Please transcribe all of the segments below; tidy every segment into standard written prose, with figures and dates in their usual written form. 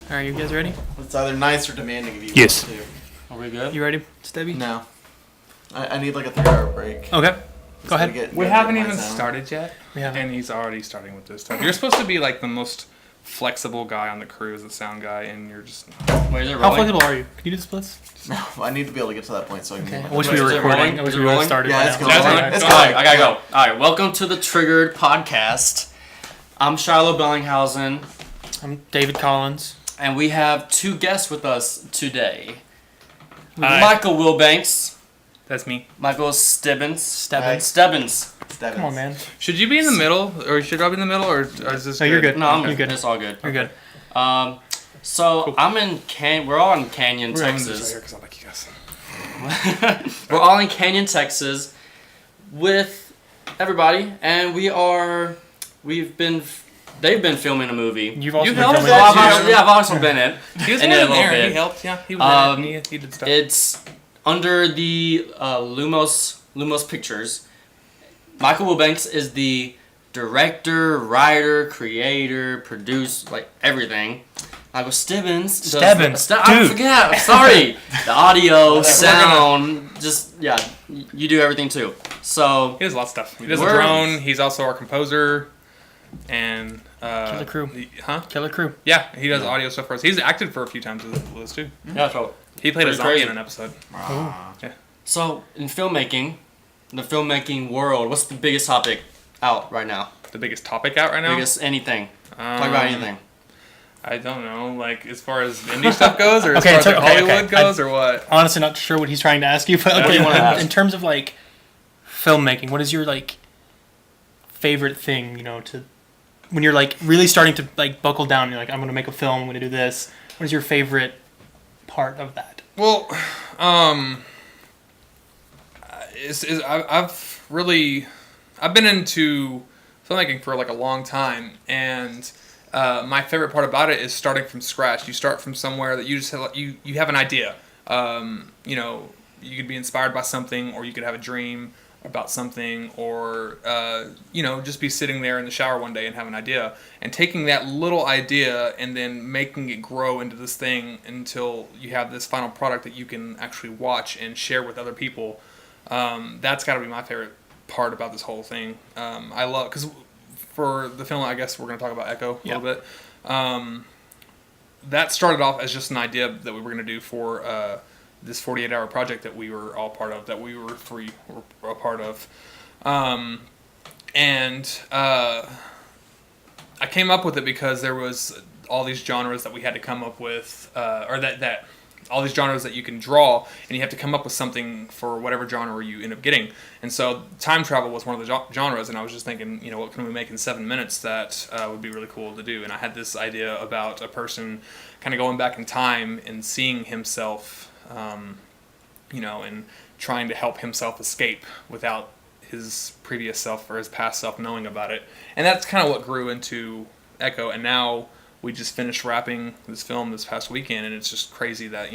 All right, you guys ready? It's either nice or demanding of you. Yes. Are we good? You ready, Stebby? No. I need like a 3-hour break. Okay. Go ahead. We haven't even started yet, We haven't. and he's already starting with this stuff. You're supposed to be like the most flexible guy on the crew as a sound guy, and you're just Wait, is it How rolling? flexible are you? Can you do the splits? No, I need to be able to get to that point so I can. Okay. get I my- wish Wait, we were is it recording. rolling? I wish Is we it would have rolling? started Yeah, by it's now. going. Alright. It's Alright, going. I gotta go. Alright, welcome to the Triggered Podcast. I'm Shiloh Bellinghausen, I'm David Collins. and we have two guests with us today. Hi. Michael Willbanks, that's me. Michael Stebbins. Stebbins. Stebbins. Stebbins. Come on, man. Should you be in the middle, or should I be in the middle, or is this? No, you're good. No, I'm You're good. good. It's all good. You're good. So I'm in we're all in Canyon, We're having this Texas. right here 'cause I like you guys. We're all in Canyon, Texas, with everybody, and they've been filming a movie. You've also You been helped filming us. that too. I've also been in. He was in in it a little there. bit. He helped. Yeah, he was in it. He did stuff. It's under the Lumos Pictures. Michael Willbanks is the director, writer, creator, producer, like everything. Michael Stebbins. does Stebbins, the- I dude. forget. I'm sorry. The audio, sound, you do everything too. So He does a lot of stuff. He does a We're- drone. He's also our composer, and Killer Crew. Huh? Killer Crew. Yeah, he does audio stuff for us. He's acted for a few times with us too. yeah, so He played a Pretty zombie crazy. in an episode. So, in filmmaking, the filmmaking world, what's the biggest topic out right now? The biggest topic out right now. Biggest anything. Talk about anything. I don't know, like as far as indie stuff goes, or as Okay, far as so- like, okay, Hollywood okay. goes, or what? Honestly, not sure what he's trying to ask you, but What do okay, you wanna ask? in terms of like filmmaking, what is your like favorite thing? To when you're like really starting to like buckle down. You're like, I'm gonna make a film. I'm gonna do this. What is your favorite part of that? Well, I've been into filmmaking for like a long time, and my favorite part about it is starting from scratch. You start from somewhere that you just have, you have an idea. You could be inspired by something, or you could have a dream about something, or just be sitting there in the shower one day and have an idea, and taking that little idea and then making it grow into this thing until you have this final product that you can actually watch and share with other people. That's got to be my favorite part about this whole thing. I love, because for the film, I guess we're going to talk about Echo a little bit. That started off as just an idea that we were going to do for this 48-hour project that we were all part of, that we were a part of. I came up with it because there was all these genres that we had to come up with, or that all these genres that you can draw, and you have to come up with something for whatever genre you end up getting. And so time travel was one of the genres, and I was just thinking, what can we make in 7 minutes that would be really cool to do? And I had this idea about a person kind of going back in time and seeing himself, and trying to help himself escape without his previous self or his past self knowing about it. And that's kind of what grew into Echo, and now we just finished wrapping this film this past weekend, and it's just crazy that,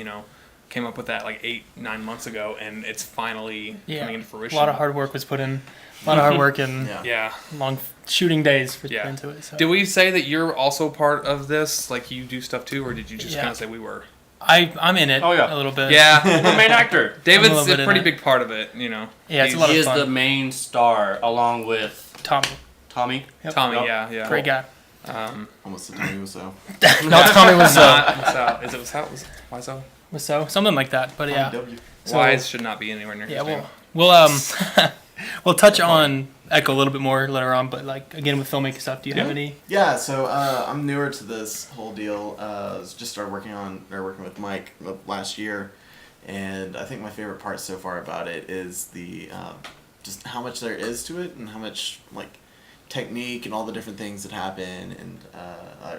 came up with that like 8-9 months ago, and it's finally coming into fruition. A lot of hard work was put in. A lot of hard work and Yeah. long shooting days put Yeah. into it. So. Did we say that you're also part of this? Like, you do stuff too, or did you just Yeah. kind of say we were? I'm in it Oh, yeah. a little bit. Yeah. The main actor. David's little bit a in pretty it. big part of it, Yeah, it's a lot He of is fun. the main star, along with Tommy. Tommy. Yep. Tommy, Yep. yeah. Great guy. Almost the time was so. No, it's Tommy Wiseau. Is it Wiseau? Wiseau, something like that. But yeah. W. So- Wise should not be anywhere near his Yeah, name. we'll touch on Echo a little bit more later on, but like again with filmmaking stuff, do you have any? Yeah, so I'm newer to this whole deal. Just started working with Mike last year, and I think my favorite part so far about it is the just how much there is to it, and how much like technique and all the different things that happen, and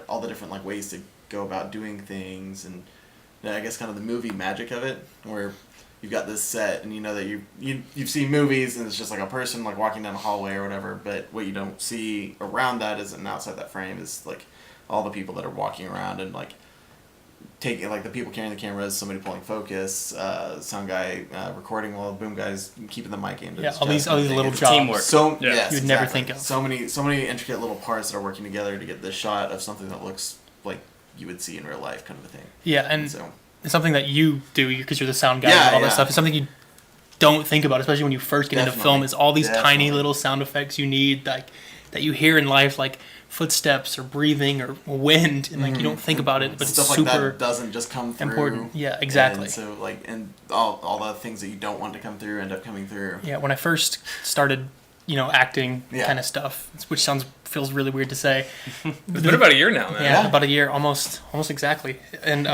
all the different like ways to go about doing things, and I guess kind of the movie magic of it, where you've got this set, and you know that you've seen movies, and it's just like a person like walking down a hallway or whatever, but what you don't see around that is, and outside that frame is like all the people that are walking around, and like taking, like the people carrying the cameras, somebody pulling focus, sound guy recording while the boom guy's keeping the mic in. Yeah, all these little It's jobs. teamwork. So Yeah. yes, You'd never exactly. think of. So many intricate little parts that are working together to get this shot of something that looks like you would see in real life, kind of a thing. Yeah, and So it's something that you do because you're the sound guy Yeah, and all yeah. that stuff. It's something you don't think about, especially when you first get into Definitely. film. Is all these tiny Definitely. little sound effects you need, like that you hear in life, like footsteps or breathing or wind, and like you don't think about it, but stuff it's like super that doesn't just come through. important. Yeah, exactly. And so like, and all the things that you don't want to come through end up coming through. Yeah, when I first started, acting Yeah. kind of stuff, which feels really weird to say. It's been about a year now, man. Yeah, Yeah. about a year, almost exactly. And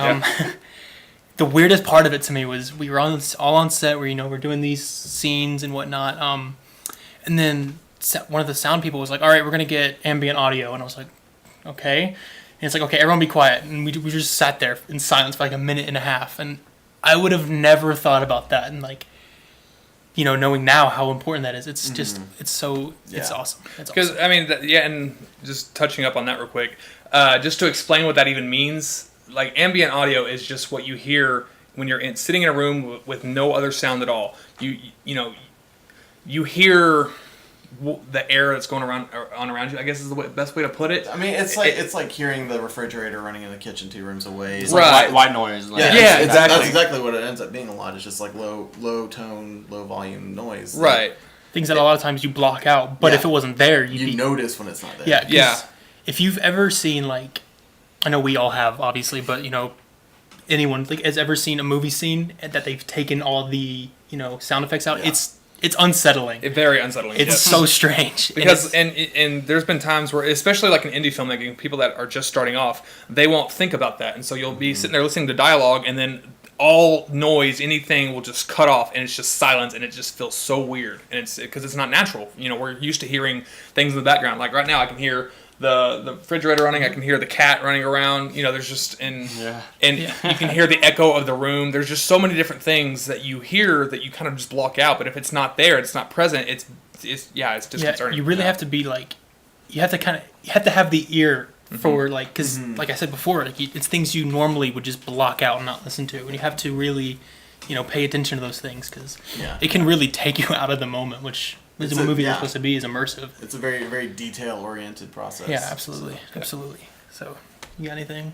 the weirdest part of it to me was we were all on set where we're doing these scenes and whatnot. And then one of the sound people was like, "All right, we're gonna get ambient audio," and I was like, "Okay." And it's like, "Okay, everyone be quiet," and we just sat there in silence for like a minute and a half, and I would have never thought about that, and like, knowing now how important that is, it's just it's so it's Yeah. awesome. It's Because awesome. I mean, and just touching up on that real quick, just to explain what that even means. Like ambient audio is just what you hear when you're sitting in a room with no other sound at all. You hear the air that's going around you. I guess is the best way to put it. I mean, it's like hearing the refrigerator running in the kitchen 2 rooms away. It's Right. like white noise. Like, Yeah, Yeah, exactly. That's exactly what it ends up being a lot. It's just like low tone, low volume noise. that Right. Things that a lot of times you block out, but Yeah. if it wasn't there, You notice when it's not there. Yeah, 'cause Yeah. if you've ever seen, like, I know we all have, obviously, but anyone like has ever seen a movie scene that they've taken all the sound effects out, Yeah. it's unsettling. Very unsettling. It's yes. so strange Because And it's- and there's been times where, especially like in indie filmmaking, people that are just starting off, they won't think about that, and so you'll be sitting there listening to dialogue, and then all noise, anything will just cut off, and it's just silence, and it just feels so weird, and it's because it's not natural. We're used to hearing things in the background. Like right now, I can hear the refrigerator running, I can hear the cat running around. There's just and you can hear the echo of the room. There's just so many different things that you hear that you kind of just block out. But if it's not there, it's not present. It's disconcerting. you really have to be like, you have to have the ear for like, because like I said before, like it's things you normally would just block out and not listen to, and you have to really pay attention to those things because Yeah. it can really take you out of the moment, which is what movies are yeah. supposed to be, is immersive. It's a very, very detail oriented process. Yeah, absolutely, absolutely. So, you got anything,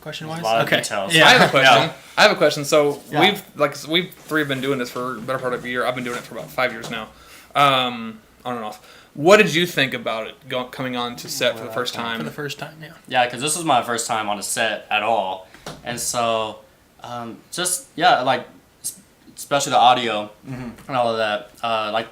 question wise? A lot of details. Yeah. I have a question. Yeah. I have a question. So Yeah. we've three been doing this for a better part of a year. I've been doing it for about 5 years now, on and off. What did you think about it coming on to set for the first For the time? first time, yeah. Yeah, because this was my first time on a set at all, and so especially the audio and all of that. Like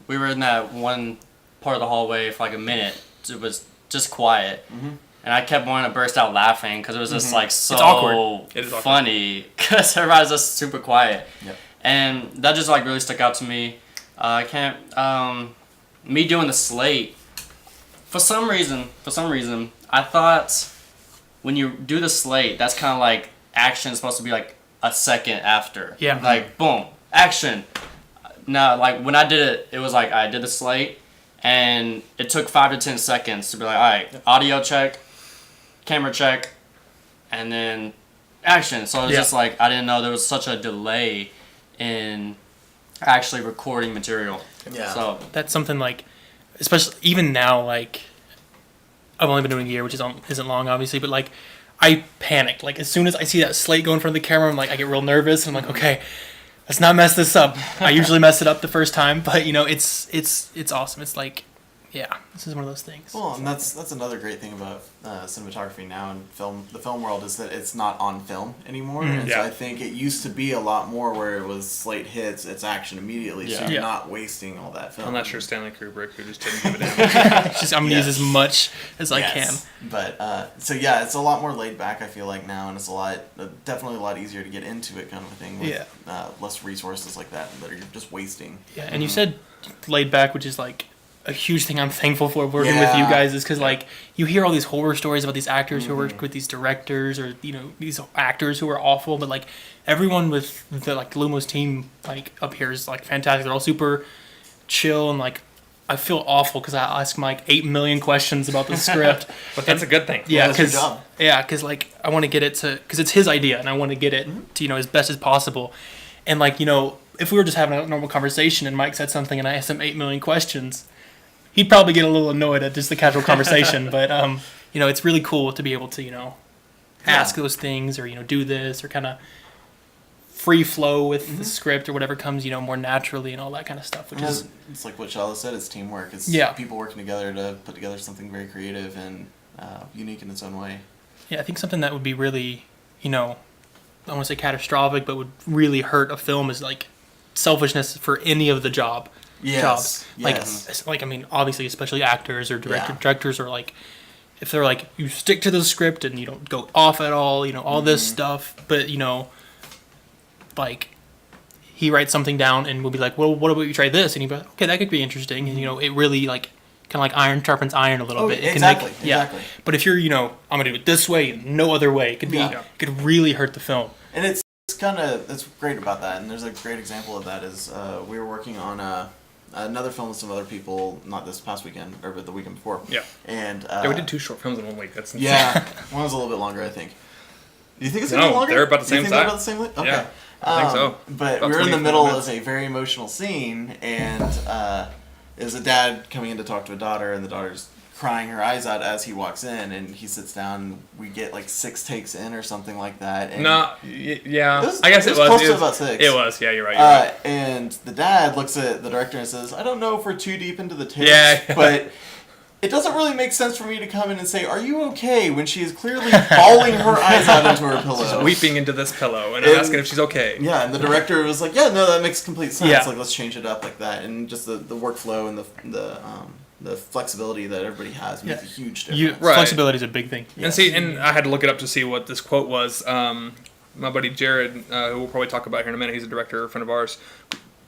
we were in that one part of the hallway for like a minute. It was just quiet, and I kept wanting to burst out laughing because it was just like so awkward. It is awkward. funny because everybody's just super quiet, Yep. and that just like really stuck out to me. I can't. Me doing the slate. For some reason, I thought when you do the slate, that's kind of like action is supposed to be like a second after. Yeah. Like, boom, action. Now, like, when I did it, it was like I did the slate, and it took 5 to 10 seconds to be like, all right, audio check, camera check, and then action. So it was Yeah. just like, I didn't know there was such a delay in actually recording material. Yeah. So, That's something like, especially even now, like, I've only been doing a year, which isn't long, obviously, but like, I panicked. Like, as soon as I see that slate go in front of the camera, I'm like, I get real nervous. And I'm like, okay, let's not mess this up. I usually mess it up the first time, but it's awesome. It's like, yeah, this is one of those things. Well, and that's another great thing about cinematography now in the film world is that it's not on film anymore. And so Yeah. I think it used to be a lot more where it was slate hits, it's action immediately, so Yeah. you're Yeah. not wasting all that film. I'm not sure Stanley Kubrick who just didn't give a damn. It's just, I'm going to Yes. use as much as I can. Yes. But so yeah, it's a lot more laid back. I feel like now, and it's definitely a lot easier to get into it, kind of a thing. With, less resources like that you're just wasting. Yeah, and you said laid back, which is like a huge thing I'm thankful for working with you Yeah. guys, is because like you hear all these horror stories about these actors who work with these directors or these actors who are awful, but like everyone with the like Lumos team like up here is like fantastic. They're all super chill, and like I feel awful because I ask Mike 8 million questions about the script. But that's a good thing. Yeah, that's your because job. like I want to get it to, because it's his idea and I want to get it to as best as possible. And like if we were just having a normal conversation and Mike said something and I asked him 8 million questions, he'd probably get a little annoyed at just the casual conversation. But it's really cool to be able to ask those things, or do this, or kind of free flow with the script or whatever comes more naturally and all that kind of stuff. Which is it's like what Shala said. It's teamwork. It's people working together to put together something very creative and unique in its own way. Yeah, I think something that would be really I don't want to say catastrophic, but would really hurt a film is like selfishness for any of the jobs. Like I mean, obviously, especially actors or directors are like, if they're like, you stick to the script and you don't go off at all, all this stuff, but like he writes something down and we'll be like, well, what about you try this? And he'd be like, okay, that could be interesting. And it really like kind of like iron sharpens iron a little bit. It exactly. But if you're I'm gonna do it this way and no other way, it could really hurt the film. And it's great about that. And there's a great example of that is we were working on another film with some other people, not this past weekend, but the weekend before. Yeah. And we did 2 short films in 1 week. That's insane. Yeah. One was a little bit longer, I think. Do you think it's gonna be longer? They're about the same time. time. They're about the same length? Okay. Yeah, I think so. But About we were in the middle 25 minutes. of a very emotional scene, and there's a dad coming in to talk to a daughter, and the daughter's crying her eyes out as he walks in, and he sits down, and we get like 6 takes in or something like that. And yeah. I guess it was. Close to about 6. It was, yeah, you're right. And the dad looks at the director and says, I don't know if we're too deep into the takes, Yeah. but it doesn't really make sense for me to come in and say, are you okay, when she is clearly bawling her eyes out into her pillow. She's weeping into this pillow, and I'm asking if she's okay. Yeah, and the director was like, yeah, no, that makes complete sense. Yeah. Like, let's change it up like that. And just the workflow and the flexibility that everybody has makes a huge difference. Right. Flexibility is a big thing. And I had to look it up to see what this quote was. My buddy Jared, who we'll probably talk about here in a minute, he's a director, a friend of ours,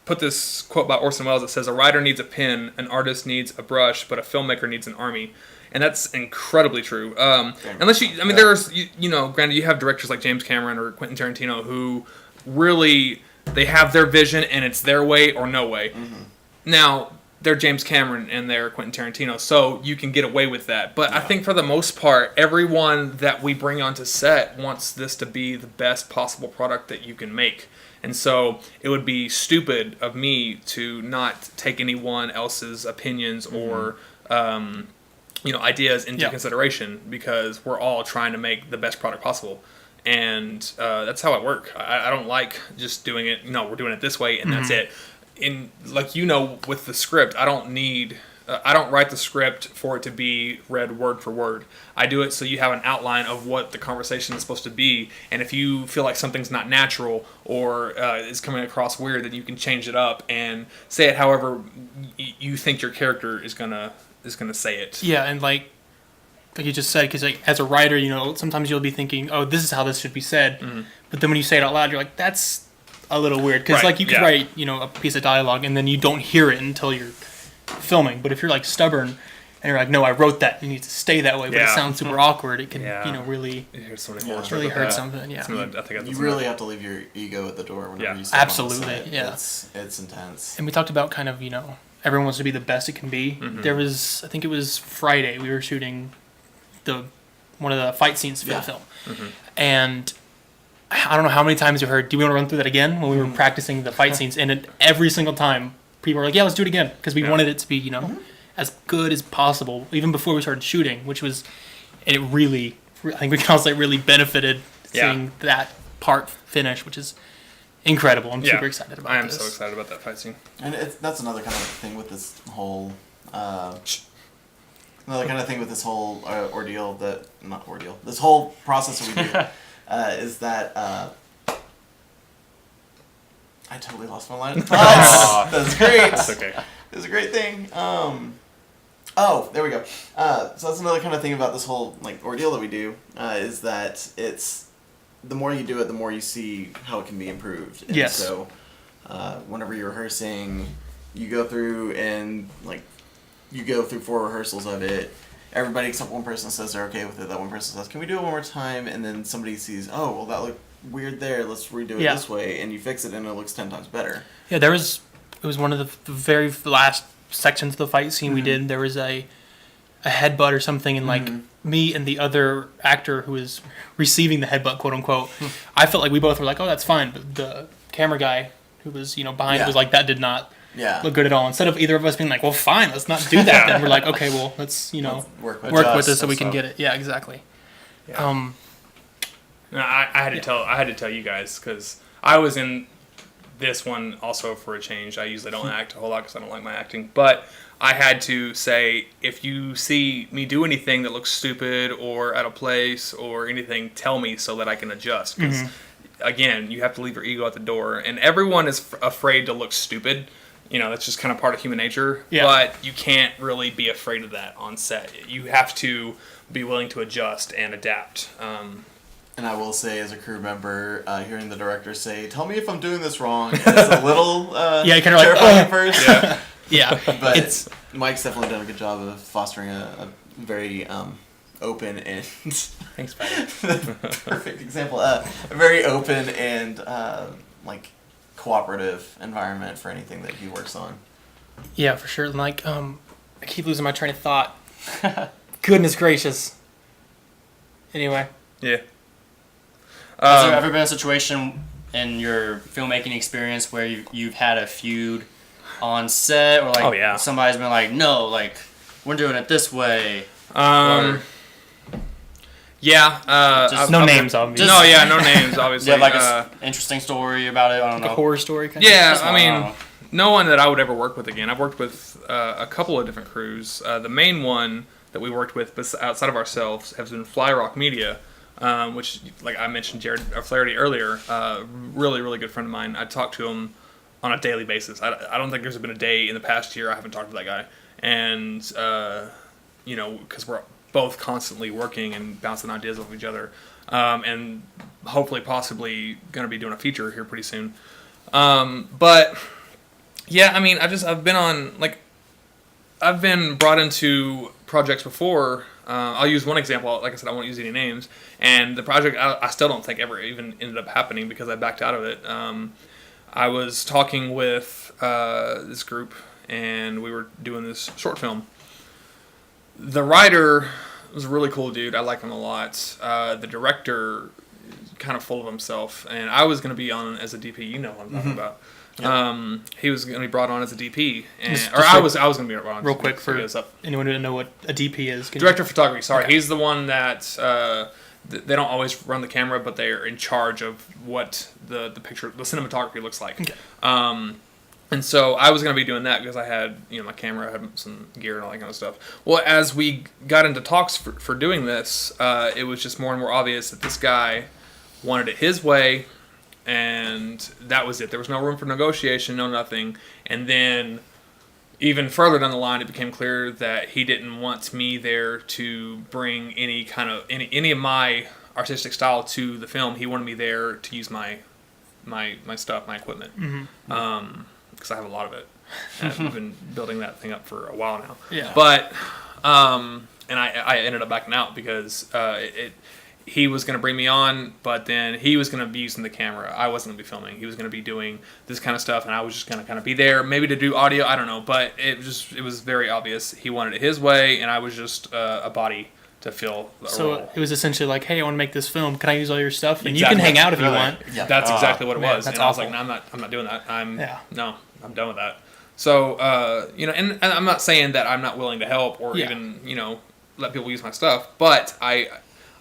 put this quote by Orson Welles that says, a writer needs a pen, an artist needs a brush, but a filmmaker needs an army. And that's incredibly true. Unless there's, granted, you have directors like James Cameron or Quentin Tarantino who really, they have their vision and it's their way or no way. Mm-hmm. Now, they're James Cameron and they're Quentin Tarantino, so you can get away with that. But I think for the most part, everyone that we bring onto set wants this to be the best possible product that you can make. And so it would be stupid of me to not take anyone else's opinions or ideas into consideration, because we're all trying to make the best product possible. And that's how I work. I don't like just doing it, we're doing it this way and that's it. In with the script, I don't write the script for it to be read word for word. I do it so you have an outline of what the conversation is supposed to be, and if you feel like something's not natural or is coming across weird, then you can change it up and say it however you think your character is gonna say it. Yeah, and like you just said, because like as a writer, sometimes you'll be thinking, oh, this is how this should be said, but then when you say it out loud, you're like, that's a little weird, because like you could write a piece of dialogue and then you don't hear it until you're filming. But if you're like stubborn and you're like, no, I wrote that, you need to stay that way, but it sounds super awkward, it can really hurt something. You really have to leave your ego at the door whenever you step on the set. It's intense. And we talked about kind of everyone wants to be the best it can be. There was, I think it was Friday, we were shooting one of the fight scenes for the film, and I don't know how many times you heard, do we want to run through that again, when we were practicing the fight scenes, and every single time people were like, yeah, let's do it again, because we wanted it to be as good as possible even before we started shooting, and it really, I think we can all say, really benefited seeing that part finish, which is incredible. I'm super excited about this. I am so excited about that fight scene. And that's another kind of thing with this whole this whole process that we do is that I totally lost my line of thoughts. That's great. That's okay. It was a great thing. There we go. So that's another kind of thing about this whole ordeal that we do, is that it's the more you do it, the more you see how it can be improved. And yes. So whenever you're rehearsing, you go through and you go through 4 rehearsals of it. Everybody except one person says they're okay with it. That one person says, can we do it one more time? And then somebody sees, oh, well, that looked weird there. Let's redo it this way. And you fix it and it looks 10 times better. Yeah, it was one of the very last sections of the fight scene we did. There was a headbutt or something, and me and the other actor who was receiving the headbutt, quote unquote, I felt like we both were like, oh, that's fine. But the camera guy who was behind was like, that did not look good at all. Instead of either of us being like, well, fine, let's not do that, then we're like, okay, well, let's work with this so we can get it. Yeah, exactly. Yeah. No, I had to tell you guys because I was in this one also for a change. I usually don't act a whole lot because I don't like my acting, but I had to say, if you see me do anything that looks stupid or out of place or anything, tell me so that I can adjust. Because again, you have to leave your ego at the door, and everyone is afraid to look stupid. That's just kind of part of human nature. Yeah. But you can't really be afraid of that on set. You have to be willing to adjust and adapt. And I will say, as a crew member, hearing the director say, "Tell me if I'm doing this wrong," it's a little kind of terrifying at first. Yeah. Yeah, but Mike's definitely done a good job of fostering a very open and thanks, Patty. Perfect example. A very open and cooperative environment for anything that he works on. Yeah, for sure. Like, I keep losing my train of thought. Goodness gracious. Anyway. Yeah. Has there ever been a situation in your filmmaking experience where you've had a feud on set, or somebody's been like, no, like, we're doing it this way? Yeah. No names, obviously. No names, obviously. Do you have an interesting story about it? I don't know. A horror story kind of? I mean, no one that I would ever work with again. I've worked with a couple of different crews. The main one that we worked with outside of ourselves has been Fly Rock Media, which, like I mentioned, Jared Flaherty earlier, really, really good friend of mine. I talk to him on a daily basis. I don't think there's been a day in the past year I haven't talked to that guy. And, because we're both constantly working and bouncing ideas off each other. And hopefully, possibly going to be doing a feature here pretty soon. But, yeah, I mean, I've been brought into projects before. I'll use one example. Like I said, I won't use any names. And the project, I still don't think ever even ended up happening because I backed out of it. I was talking with this group, and we were doing this short film. The writer was a really cool dude. I like him a lot. The director, kind of full of himself. And I was going to be on as a DP. You know what I'm talking about. Yep. He was going to be brought on as a DP, I was going to be brought on. Real quick for anyone who didn't know what a DP is. Director of photography. Sorry, okay. He's the one that they don't always run the camera, but they are in charge of what the picture, the cinematography looks like. Okay. And so I was going to be doing that because I had my camera, I had some gear and all that kind of stuff. Well, as we got into talks for doing this, it was just more and more obvious that this guy wanted it his way. And that was it. There was no room for negotiation, no nothing. And then even further down the line, it became clear that he didn't want me there to bring any of my artistic style to the film. He wanted me there to use my stuff, my equipment. Because I have a lot of it. And I've been building that thing up for a while now. Yeah. But and I ended up backing out because he was going to bring me on, but then he was going to be using the camera. I wasn't going to be filming. He was going to be doing this kind of stuff, and I was just going to kind of be there, maybe to do audio. I don't know, but it was very obvious. He wanted it his way, and I was just a body to fill a role. It was essentially like, hey, I want to make this film. Can I use all your stuff? And exactly. You can hang out if you want. Yeah. That's exactly what it was. That's and awful. I was like, no, I'm not doing that. I'm done with that. So, and I'm not saying that I'm not willing to help or even, let people use my stuff, but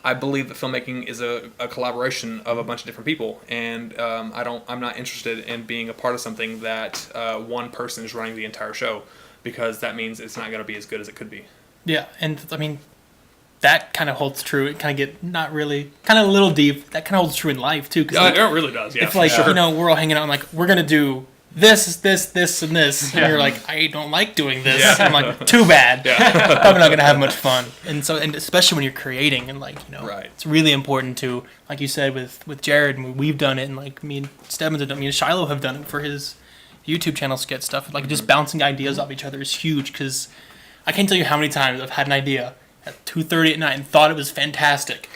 I believe that filmmaking is a collaboration of a bunch of different people, and I'm not interested in being a part of something that one person is running the entire show, because that means it's not going to be as good as it could be. Yeah, and I mean, that kind of holds true. It kind of get not really, kind of a little deep. That kind of holds true in life too. Yeah, it really does. Yeah, it's like we're all hanging out and like we're gonna do this, and this, and you're like, I don't like doing this. Yeah. I'm like, too bad. Yeah. Probably not gonna have much fun. And so, and especially when you're creating, and like right. It's really important to, like you said with Jared, and we've done it, and like me and Stebbins have done, me and Shiloh have done it for his YouTube channel sketch stuff. Like just bouncing ideas off each other is huge, because I can't tell you how many times I've had an idea at 2:30 at night and thought it was fantastic,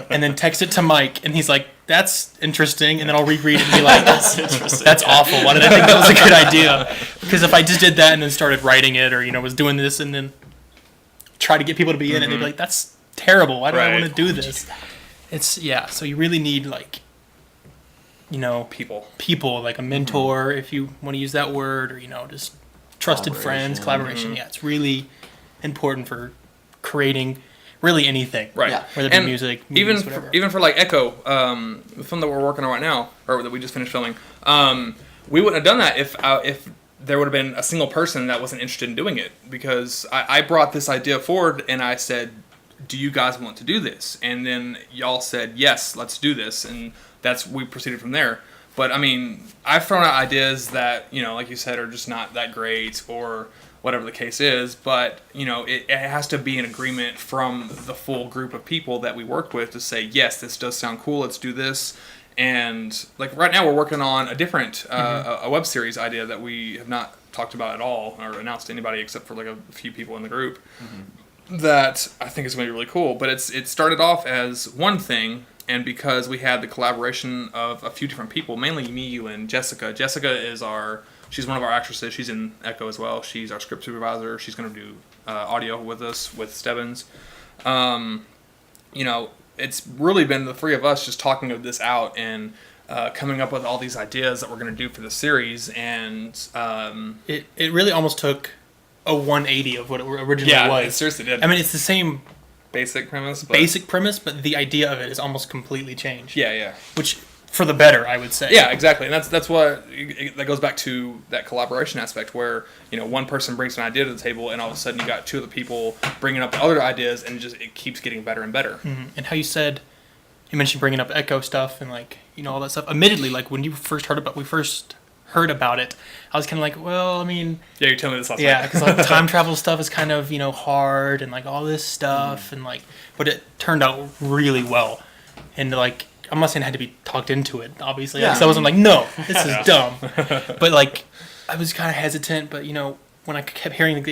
and then text it to Mike, and he's like, "That's interesting," and then I'll reread it and be like, "That's awful. Why did I think that was a good idea?" Because if I just did that and then started writing it, or was doing this and then try to get people to be in it, they'd be like, "That's terrible. Why do I want to do this?" It's So you really need like, people like a mentor, if you want to use that word, or just trusted friends, collaboration. Yeah, it's really important for creating really anything. Right. Yeah. Whether it be And music, even movies, whatever. even for like Echo, the film that we're working on right now, or that we just finished filming, we wouldn't have done that if there would have been a single person that wasn't interested in doing it, because I brought this idea forward and I said, do you guys want to do this? And then y'all said, yes, let's do this. And we proceeded from there. But I mean, I've thrown out ideas that, you know, like you said, are just not that great or whatever the case is. But, you know, it has to be an agreement from the full group of people that we work with to say, yes, this does sound cool, let's do this. And like right now we're working on a different a web series idea that we have not talked about at all or announced to anybody except for like a few people in the group that I think is going to be really cool. But it started off as one thing, and because we had the collaboration of a few different people, mainly me, you, and Jessica. Jessica is she's one of our actresses. She's in Echo as well. She's our script supervisor. She's going to do audio with us with Stebbins. You know, it's really been the three of us just talking of this out and coming up with all these ideas that we're going to do for the series. And it really almost took a 180 of what it originally was. It seriously did. I mean, it's the same basic premise, but the idea of it is almost completely changed. yeah. Which, for the better, I would say. Yeah, exactly, and that's what that goes back to, that collaboration aspect where, you know, one person brings an idea to the table, and all of a sudden you got two other people bringing up other ideas, and it keeps getting better and better. Mm-hmm. And how you mentioned bringing up Echo stuff and like, you know, all that stuff. Admittedly, like when we first heard about it, I was kind of like, well, I mean, Yeah, you told me this last yeah, night. because like time travel stuff is kind of, you know, hard and like all this stuff and like, but it turned out really well, and like, I'm not saying I had to be talked into it, obviously. Yeah. So I wasn't like, no, this is dumb. But like, I was kind of hesitant. But you know, when I kept hearing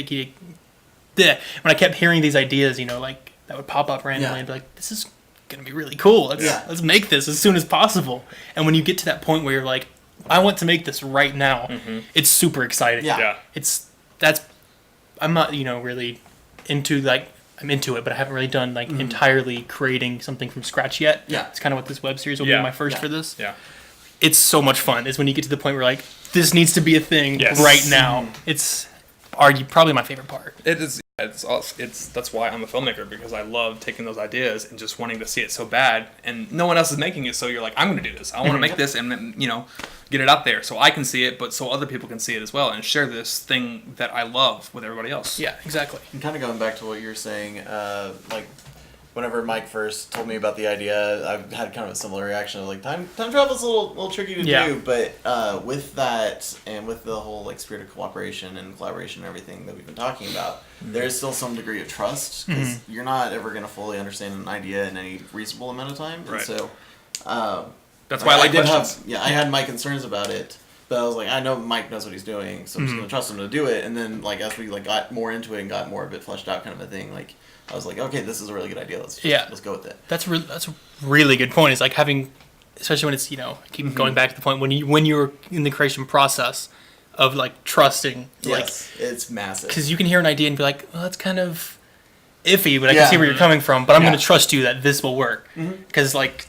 these ideas, you know, like that would pop up randomly and be like, this is gonna be really cool. Let's make this as soon as possible. And when you get to that point where you're like, I want to make this right now, it's super exciting. Yeah. I'm not, you know, really into like. I'm into it, but I haven't really done like entirely creating something from scratch yet. Yeah. It's kind of what this web series will be my first for this. Yeah. It's so much fun is when you get to the point where like, this needs to be a thing right now. It's probably my favorite part. It is. That's why I'm a filmmaker, because I love taking those ideas and just wanting to see it so bad, and no one else is making it. So you're like, I'm going to do this. I want to make this and, you know, get it out there so I can see it, but so other people can see it as well and share this thing that I love with everybody else. Yeah, exactly. And kind of going back to what you were saying, like whenever Mike first told me about the idea, I've had kind of a similar reaction of like time travel is a little tricky to do, but with that and with the whole like spirit of cooperation and collaboration and everything that we've been talking about, there is still some degree of trust, because you're not ever going to fully understand an idea in any reasonable amount of time, Right. and so That's why I like did questions. I had my concerns about it. But I was like, I know Mike knows what he's doing, so I'm just gonna trust him to do it. And then, like, as we like got more into it and got more of it fleshed out, kind of a thing, like, I was like, okay, this is a really good idea. Let's go with it. That's a really good point. It's like having, especially when it's, you know, keep going back to the point when you're in the creation process of like trusting, Yes, it's massive. because you can hear an idea and be like, well, that's kind of iffy, but I can see where you're coming from. But I'm going to trust you that this will work, because like,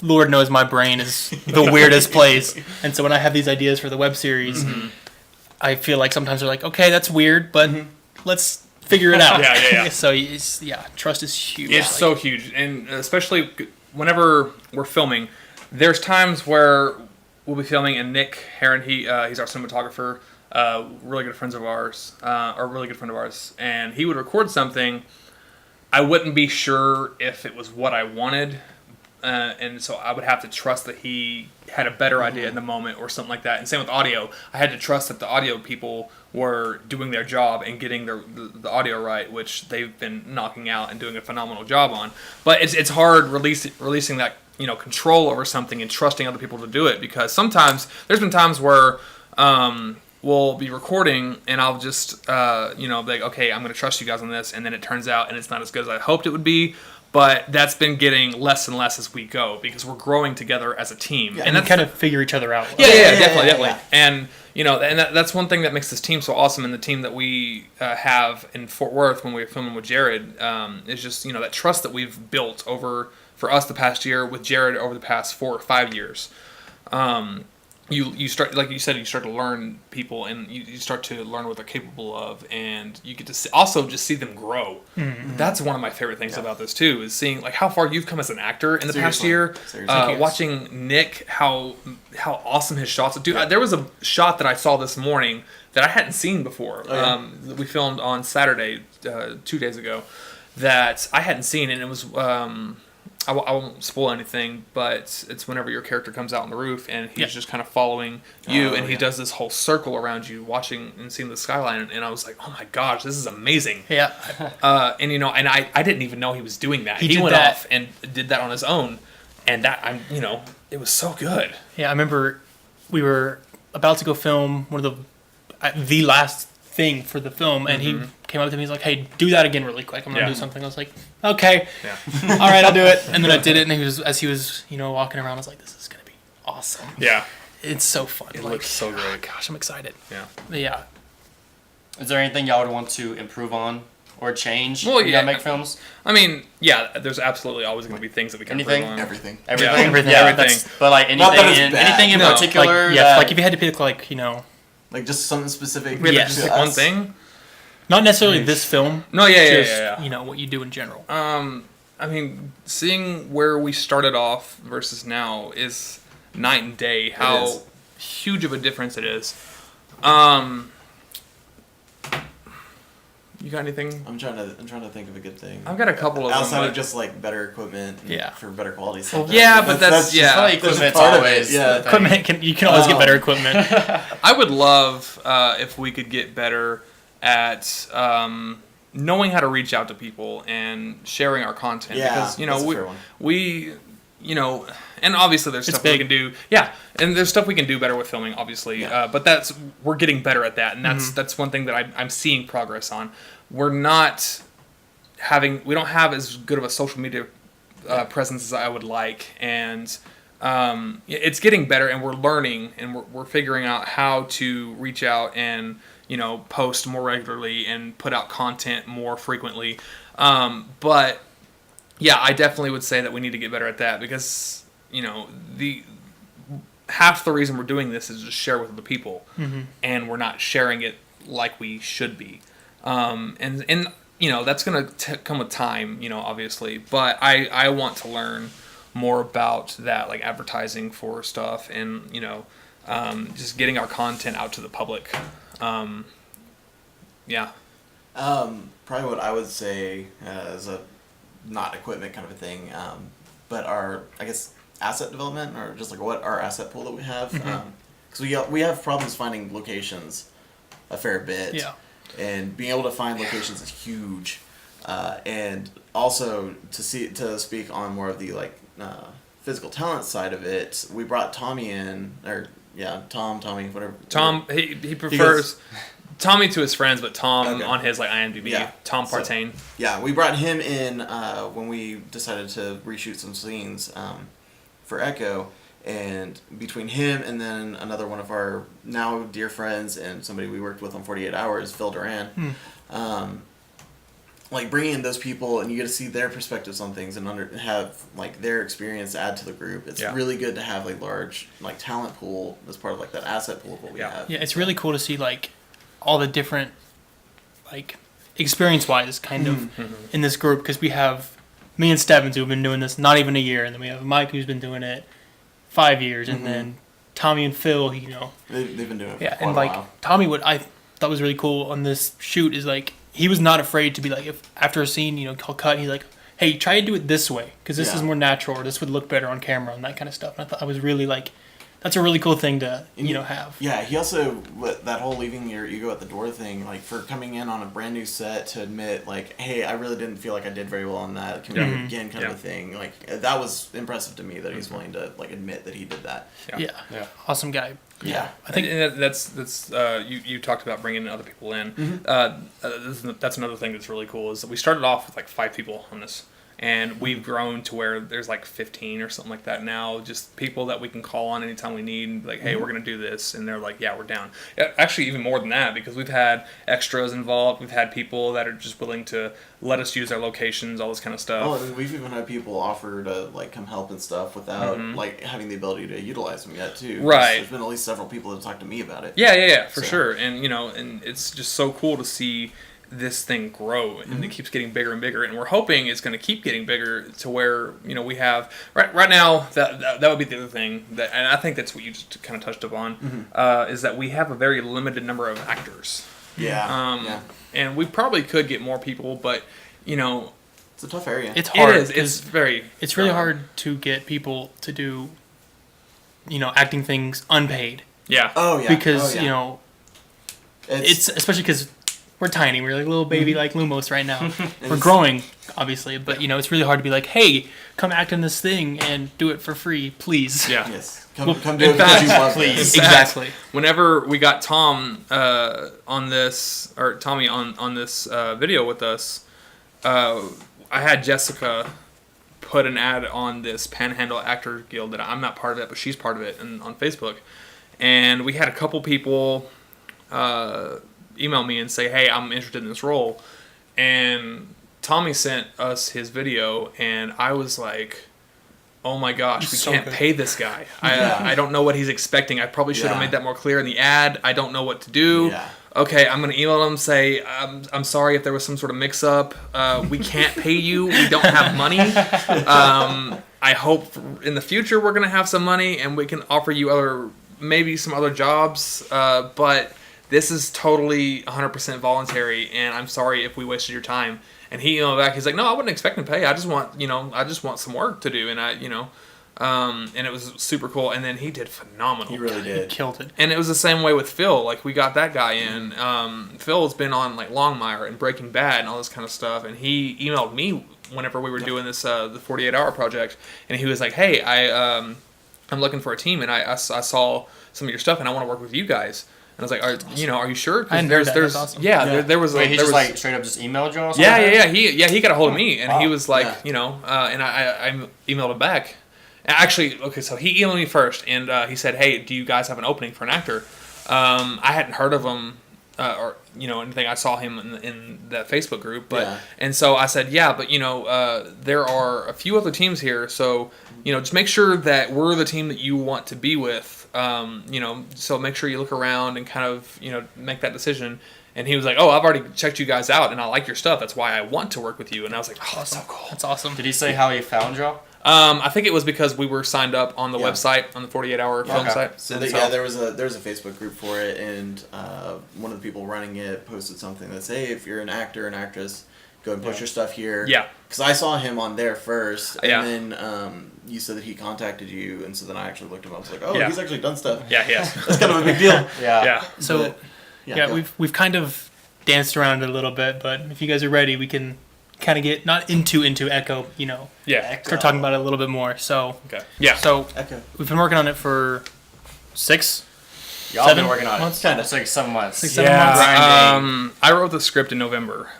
Lord knows my brain is the weirdest place, and so when I have these ideas for the web series, I feel like sometimes they're like, okay, that's weird, but let's figure it out. Yeah. So trust is huge. It's Like, so huge, and especially whenever we're filming, there's times where we'll be filming, and Nick Heron, he's our cinematographer, really good friend of ours, and he would record something. I wouldn't be sure if it was what I wanted, and so I would have to trust that he had a better idea in the moment or something like that. And same with audio. I had to trust that the audio people were doing their job and getting the audio right, which they've been knocking out and doing a phenomenal job on. But it's hard releasing that, you know, control over something and trusting other people to do it, because sometimes there's been times where we'll be recording and I'll just be like, okay, I'm going to trust you guys on this, and then it turns out and it's not as good as I hoped it would be. But that's been getting less and less as we go, because we're growing together as a team, and that's kind of figure each other out. Yeah, definitely. And you know, and that's one thing that makes this team so awesome, and the team that we have in Fort Worth when we were filming with Jared is just, you know, that trust that we've built over, for us, the past year, with Jared over the past 4 or 5 years. You you start, like you said, you start to learn people, and you start to learn what they're capable of, and you get to also just see them grow. Mm-hmm. That's one of my favorite things about this too, is seeing like how far you've come as an actor in the past Seriously. year. Seriously. Watching Nick, how awesome his shots. Dude, there was a shot that I saw this morning that I hadn't seen before. Oh, yeah? That we filmed on Saturday, 2 days ago, that I hadn't seen, and it was. I won't spoil anything, but it's whenever your character comes out on the roof and he's just kind of following you, and he does this whole circle around you, watching and seeing the skyline, and I was like, oh my gosh, this is amazing. Yeah. And and I didn't even know he was doing that. He He did went that. off and did that on his own, and that it was so good. Yeah, I remember we were about to go film one of the last thing for the film, and he came up to me. He's like, "Hey, do that again really quick. I'm gonna do something." I was like, "Okay, Yeah. all right, I'll do it." And then I did it, and as he was walking around, I was like, "This is gonna be awesome. Yeah. It's so fun. It looks so great. Oh, gosh, I'm excited." Yeah. But yeah. Is there anything y'all would want to improve on or change Well, when yeah. y'all make films? I mean, yeah, there's absolutely always going to be things that we can Anything? improve on. Everything. Everything? Everything. Yeah, Everything. that's- But like Not that anything it's bad. anything in No, particular Like, yeah, that, like if you had to pick like Like just something specific. Really, Yeah, just just to like one us. thing. not necessarily this film. No, yeah, just yeah. what you do in general. I mean, seeing where we started off versus now is night and day. How is. huge of a difference it is. You got anything? I'm trying to think of a good thing. I've got a couple of Outside them. of just like better equipment, and Yeah. for better quality stuff. yeah, but that's I feel like That's equipment's part of it, always yeah. the thing. Equipment you can always get better equipment. I would love if we could get better at knowing how to reach out to people and sharing our content. Yeah, Because that's a fair one. we and obviously there's It's stuff we big. can do. Yeah, and there's stuff we can do better with filming, obviously. Yeah. But we're getting better at that, and that's one thing that I'm seeing progress on. We don't have as good of a social media presence as I would like, and it's getting better, and we're learning, and we're figuring out how to reach out and post more regularly and put out content more frequently. But yeah, I definitely would say that we need to get better at that, because the half the reason we're doing this is to share with other people, and we're not sharing it like we should be. And that's going to come with time, obviously. But I want to learn more about that, like advertising for stuff, and just getting our content out to the public. Yeah. Probably what I would say as a not equipment kind of a thing, but our, I guess, asset development, or just like what our asset pool that we have, because we have problems finding locations a fair bit. Yeah. And being able to find locations is huge, and also to speak on more of the like physical talent side of it. We brought Tommy in, Tommy, whatever. Tom, he prefers Tommy to his friends, but Tom Okay. on his like IMDb. Yeah. Tom So- Partain. Yeah, we brought him in when we decided to reshoot some scenes for Echo, and between him and then another one of our now dear friends and somebody we worked with on 48 Hours, Phil Duran, like bringing in those people, and you get to see their perspectives on things and have like their experience add to the group. It's really good to have a large like talent pool as part of like that asset pool of what we have. Yeah, it's really cool to see like all the different like experience-wise kind of in this group, because we have me and Stebbins who've been doing this not even a year, and then we have Mike who's been doing it 5 years, and then Tommy and Phil, They've been doing it for yeah, quite and a like while. Tommy, what I thought was really cool on this shoot is like he was not afraid to be like, if after a scene he'll cut, he's like, hey, try to do it this way because this is more natural, or this would look better on camera, and that kind of stuff. And I thought I was really like, that's a really cool thing to have. Yeah, he also, that whole leaving your ego at the door thing, like for coming in on a brand new set to admit like, hey, I really didn't feel like I did very well on that, can we do it again kind of a thing. Like that was impressive to me that he's willing to like admit that he did that. Yeah. Awesome guy. Yeah. I think And that's you talked about bringing other people in. That's another thing that's really cool, is that we started off with like 5 people on this, And we've grown to where there's like 15 or something like that now. Just people that we can call on anytime we need. Like, hey, we're going to do this. And they're like, yeah, we're down. Actually, even more than that, because we've had extras involved. We've had people that are just willing to let us use their locations, all this kind of stuff. Oh, and we've even had people offer to like come help and stuff without like having the ability to utilize them yet too. Right. There's been at least several people that have talked to me about it. Yeah, for sure. And, and it's just so cool to see this thing grow, and it keeps getting bigger and bigger, and we're hoping it's going to keep getting bigger to where we have right now that would be the other thing and I think that's what you just kind of touched upon is that we have a very limited number of actors. And we probably could get more people, but it's a tough area. It's hard. It's really hard to get people to do acting things unpaid. Because it's especially because we're tiny. We're like a little baby like Lumos right now. We're growing, obviously, but it's really hard to be like, hey, come act in this thing and do it for free, please. Yeah. Yes. Come do it because you love please. this. Exactly. Whenever we got Tom on this, or Tommy on this video with us, I had Jessica put an ad on this Panhandle Actors Guild that I'm not part of it, but she's part of it, and on Facebook. And we had a couple people email me and say, hey, I'm interested in this role. And Tommy sent us his video, and I was like, oh my gosh, we can't pay this guy. I don't know what he's expecting. I probably should have made that more clear in the ad. I don't know what to do. Yeah. Okay, I'm going to email him, say, I'm sorry if there was some sort of mix-up. We can't pay you. We don't have money. I hope in the future we're going to have some money and we can offer you maybe some other jobs. But this is totally 100% voluntary, and I'm sorry if we wasted your time. And he emailed back. He's like, no, I wouldn't expect him to pay. I just want some work to do. And and it was super cool. And then he did phenomenal. He really did. He killed it. And it was the same way with Phil. Like, we got that guy in. Phil's been on like Longmire and Breaking Bad and all this kind of stuff. And he emailed me whenever we were doing this the 48-hour project. And he was like, hey, I'm looking for a team, and I saw some of your stuff, and I want to work with you guys. And I was like, are you sure? I There's awesome. there was Wait, he there just was, like straight up just emailed you or something? Yeah. He got a hold of me, and he was like, Yeah. And I emailed him back. Actually, okay, so he emailed me first, and he said, hey, do you guys have an opening for an actor? I hadn't heard of him or anything. I saw him in that Facebook group, but and so I said, yeah, but there are a few other teams here, so just make sure that we're the team that you want to be with. So make sure you look around and kind of make that decision. And he was like, oh, I've already checked you guys out, and I like your stuff. That's why I want to work with you. And I was like, oh, that's so cool. That's awesome. Did he say how he found y'all? I think it was because we were signed up on the website, on the 48-hour film site. So there was a Facebook group for it, and one of the people running it posted something that said, hey, if you're an actor and actress, go and post your stuff here. Yeah. Because I saw him on there first, and Yeah. then you said that he contacted you, and so then I actually looked him up. I was like, oh, Yeah. he's actually done stuff. Yeah, yes. That's kind of a big deal. Yeah. So, But, go. we've kind of danced around it a little bit, but if you guys are ready, we can kind of get not into Echo, Yeah. start talking about it a little bit more. So, Okay. Yeah. So Echo. we've been working on it for 6 Y'all 7 been working on months? it. Kinda. It's like 7 months. 6, 7 months. Grinding. I wrote the script in November,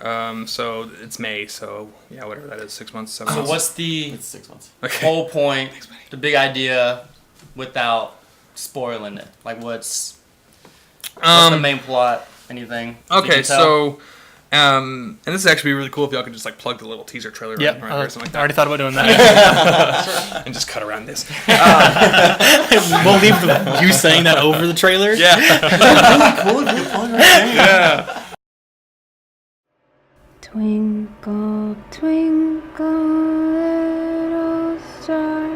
so it's May, so yeah, whatever that is, 6 monds, 7 So months. what's the It's 6 months. Okay. whole point, the big idea, without spoiling it? Like, what's the main plot? Anything? you Okay, can tell? so, and this is actually really cool if y'all could just like plug the little teaser trailer Yeah, right here or something like I already that, thought about doing that. and just cut around this. We'll leave you saying that over the trailer. Yeah. Cool if you plug right there. Yeah. Twinkle, twinkle, little star,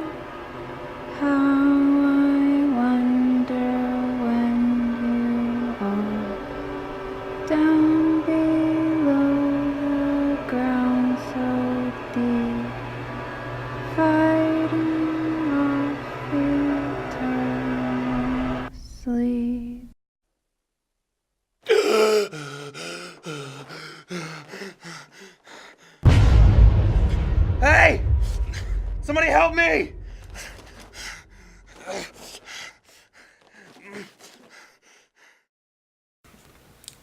how I wonder when you are down below the ground so deep, fighting off eternal sleep. Hey! Somebody help me!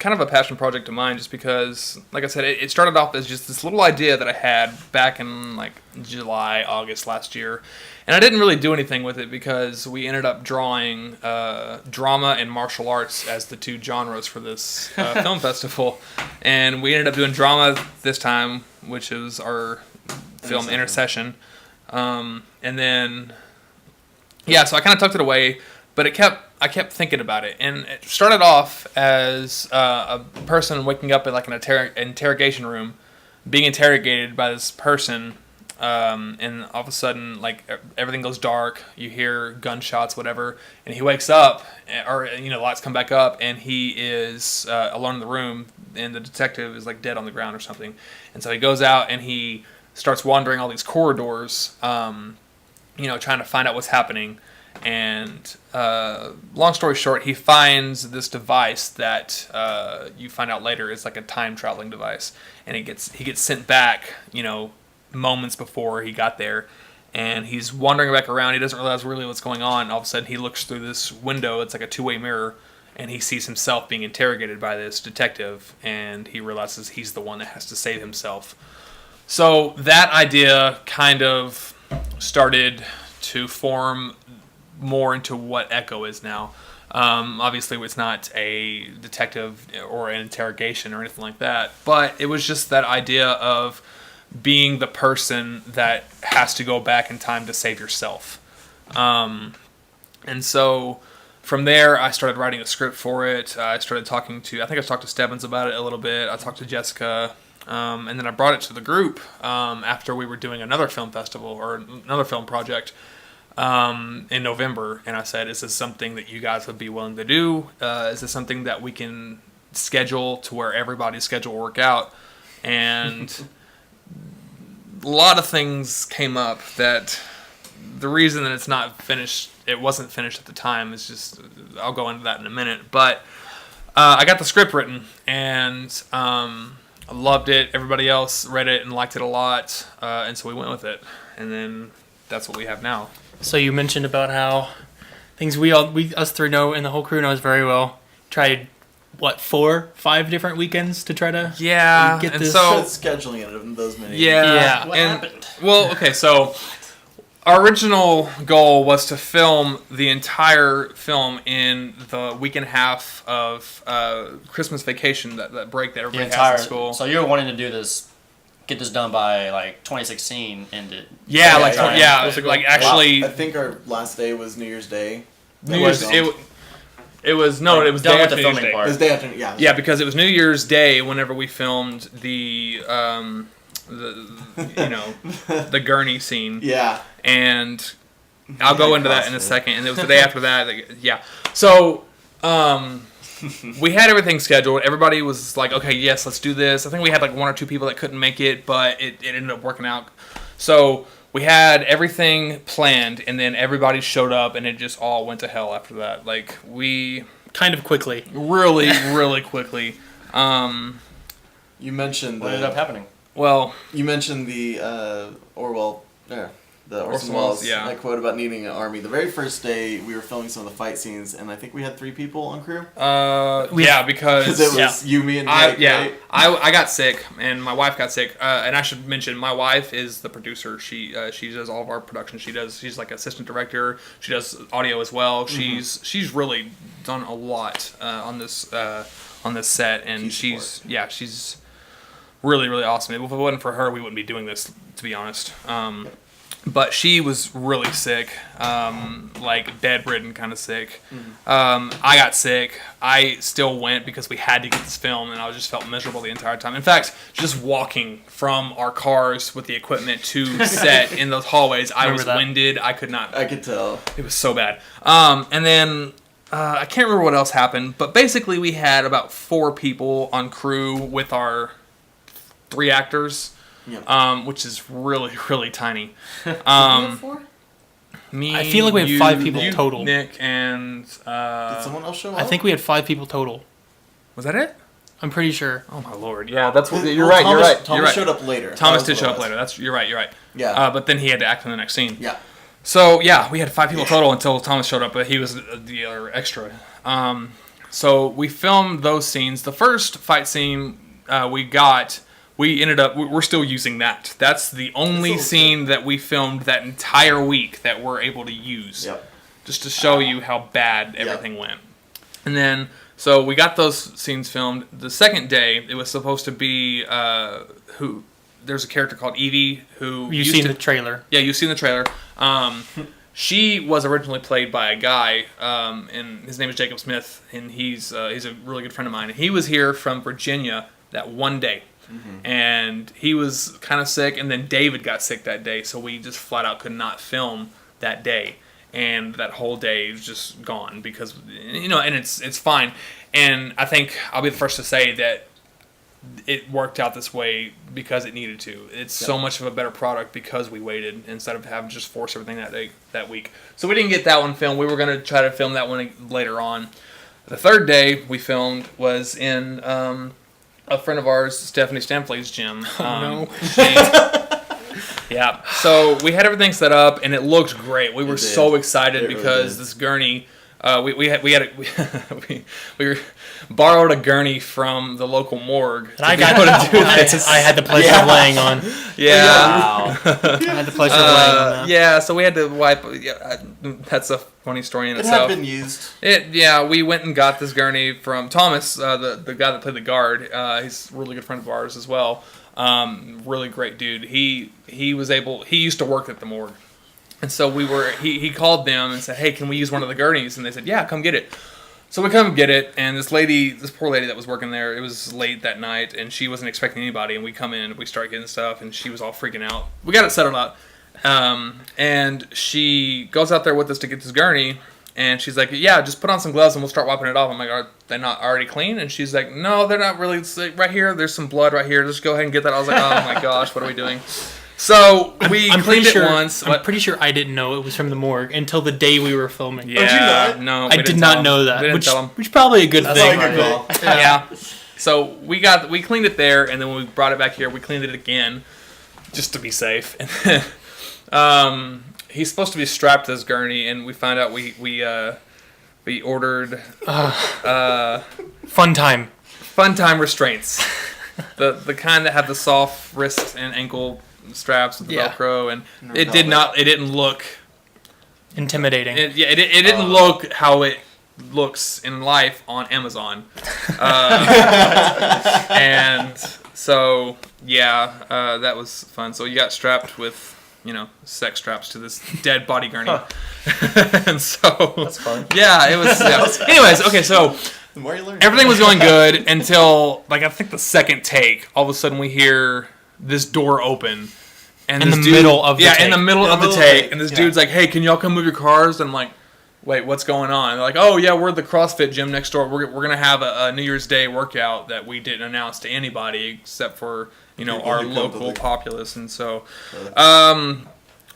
kind of a passion project of mine, just because, like I said, it started off as just this little idea that I had back in like July, August last year, and I didn't really do anything with it because we ended up drawing drama and martial arts as the two genres for this film festival, and we ended up doing drama this time, which is our film Intercession, and then so I kind of tucked it away, but I kept thinking about it, and it started off as a person waking up in like an interrogation room, being interrogated by this person, and all of a sudden, like, everything goes dark, you hear gunshots, whatever, and he wakes up, or, lights come back up, and he is alone in the room, and the detective is like dead on the ground or something, and so he goes out and he starts wandering all these corridors, trying to find out what's happening. And long story short, he finds this device that you find out later is like a time traveling device, and he gets sent back, moments before he got there, and he's wandering back around. He doesn't realize really what's going on. All of a sudden, he looks through this window. It's like a two-way mirror, and he sees himself being interrogated by this detective, and he realizes he's the one that has to save himself. So that idea kind of started to form more into what Echo is now. Obviously, it's not a detective or an interrogation or anything like that, but it was just that idea of being the person that has to go back in time to save yourself. And so from there, I started writing a script for it. I started talking to, I think I talked to Stebbins about it a little bit. I talked to Jessica, and then I brought it to the group after we were doing another film festival or another film project in November, and I said, is this something that you guys would be willing to do? Is this something that we can schedule to where everybody's schedule will work out? And a lot of things came up that the reason that it wasn't finished at the time is just, I'll go into that in a minute, but I got the script written, and I loved it. Everybody else read it and liked it a lot, and so we went with it, and then that's what we have now. So you mentioned about how things us three know and the whole crew knows very well. Tried 4-5 different weekends to try to get this. So scheduling it in those many. Yeah. What happened? Well, okay, so our original goal was to film the entire film in the week and a half of Christmas vacation, that break that everybody has in school. So you were wanting to get this done by like 2016, and it. I think our last day was New Year's Day. It was day done with after the New Year's filming Day. part. It was day after, yeah. Yeah, because it was New Year's Day whenever we filmed the the gurney scene. Yeah. And I'll go into that in a second. And it was the day after that. Yeah. So we had everything scheduled. Everybody was like, okay, yes, let's do this. I think we had like one or two people that couldn't make it, but it ended up working out. So we had everything planned, and then everybody showed up, and it just all went to hell after that. Like, we... Kind of quickly. Really, really quickly. You mentioned What ended up happening? Well... You mentioned the Orson Welles, yeah. that quote about needing an army. The very first day, we were filming some of the fight scenes, and I think we had 3 people on crew. Because it was you, me, and Mike, right? I got sick, and my wife got sick. And I should mention, my wife is the producer. She does all of our production. She's like assistant director. She does audio as well. Mm-hmm. She's really done a lot on this set, and she's really, really awesome. If it wasn't for her, we wouldn't be doing this, to be honest. But she was really sick, like bedridden kind of sick. I got sick. I still went because we had to get this film, and I just felt miserable the entire time. In fact, just walking from our cars with the equipment to set in those hallways, I was winded. I could not. I could tell. It was so bad. And then I can't remember what else happened, but basically we had about 4 people on crew with our 3 actors. Yeah. Which is really, really tiny. Me, I feel like we have 5 people total. Nick, and... Did someone else show up? I think we had 5 people total. Was that it? I'm pretty sure. Oh my lord! Yeah, that's what. You're right. Thomas showed up later. Thomas did show up later. You're right. Yeah. But then he had to act in the next scene. Yeah. So yeah, we had 5 people total until Thomas showed up, but he was the other extra. So we filmed those scenes. The first fight scene we're still using that. That's the only scene that we filmed that entire week that we're able to use. Yep. Just to show you how bad everything went. And then, so we got those scenes filmed. The second day, it was supposed to be, there's a character called Evie who... You've seen the trailer. Yeah, you've seen the trailer. She was originally played by a guy, and his name is Jacob Smith, and he's a really good friend of mine. And he was here from Virginia that one day. Mm-hmm. And he was kind of sick, and then David got sick that day, so we just flat out could not film that day. And that whole day was just gone because, and it's fine. And I think I'll be the first to say that it worked out this way because it needed to. It's so much of a better product because we waited instead of having to just force everything that week. So we didn't get that one filmed. We were going to try to film that one later on. The third day we filmed was in a friend of ours, Stephanie Stampley's gym. Yeah, so we had everything set up and it looked great. We were so excited because this gurney, we borrowed a gurney from the local morgue. And I had the pleasure of laying on. Yeah, Wow. I had the pleasure of laying on that. Yeah, so we had to wipe. Yeah, that's a funny story in itself. It had been used. We went and got this gurney from Thomas, the guy that played the guard. He's a really good friend of ours as well. Really great dude. He used to work at the morgue. And so he called them and said, hey, can we use one of the gurneys? And they said, yeah, come get it. So we come get it, and this poor lady that was working there, it was late that night, and she wasn't expecting anybody, and we come in, we start getting stuff, and she was all freaking out. We got it settled out. And she goes out there with us to get this gurney, and she's like, yeah, just put on some gloves and we'll start wiping it off. I'm like, are they not already clean? And she's like, no, they're not really. It's like, right here, there's some blood right here. Just go ahead and get that. I was like, oh my gosh, what are we doing? So we cleaned it once. I'm pretty sure I didn't know it was from the morgue until the day we were filming. Yeah, no, I did not know that. Which is probably a good thing. That's a good thing. Yeah. So we cleaned it there, and then when we brought it back here, we cleaned it again, just to be safe. And then, he's supposed to be strapped to this gurney, and we found out we ordered fun time restraints, the kind that have the soft wrist and ankle straps with the Velcro, and it didn't look intimidating. It didn't look how it looks in life on Amazon, and so that was fun. So you got strapped with sex straps to this dead body gurney, and so That's fun. Yeah, it was. Yeah. Anyways, okay, so The more you learn. everything was going good until I think the second take. All of a sudden, we hear this door open, and In this the dude, middle of the take. in the middle of the middle of take, it, and this yeah. dude's like, "Hey, can y'all come move your cars?" And I'm like, "Wait, what's going on?" And they're like, "Oh yeah, we're the CrossFit gym next door. We're gonna have a New Year's Day workout that we didn't announce to anybody except for our who come to local the- populace." And so,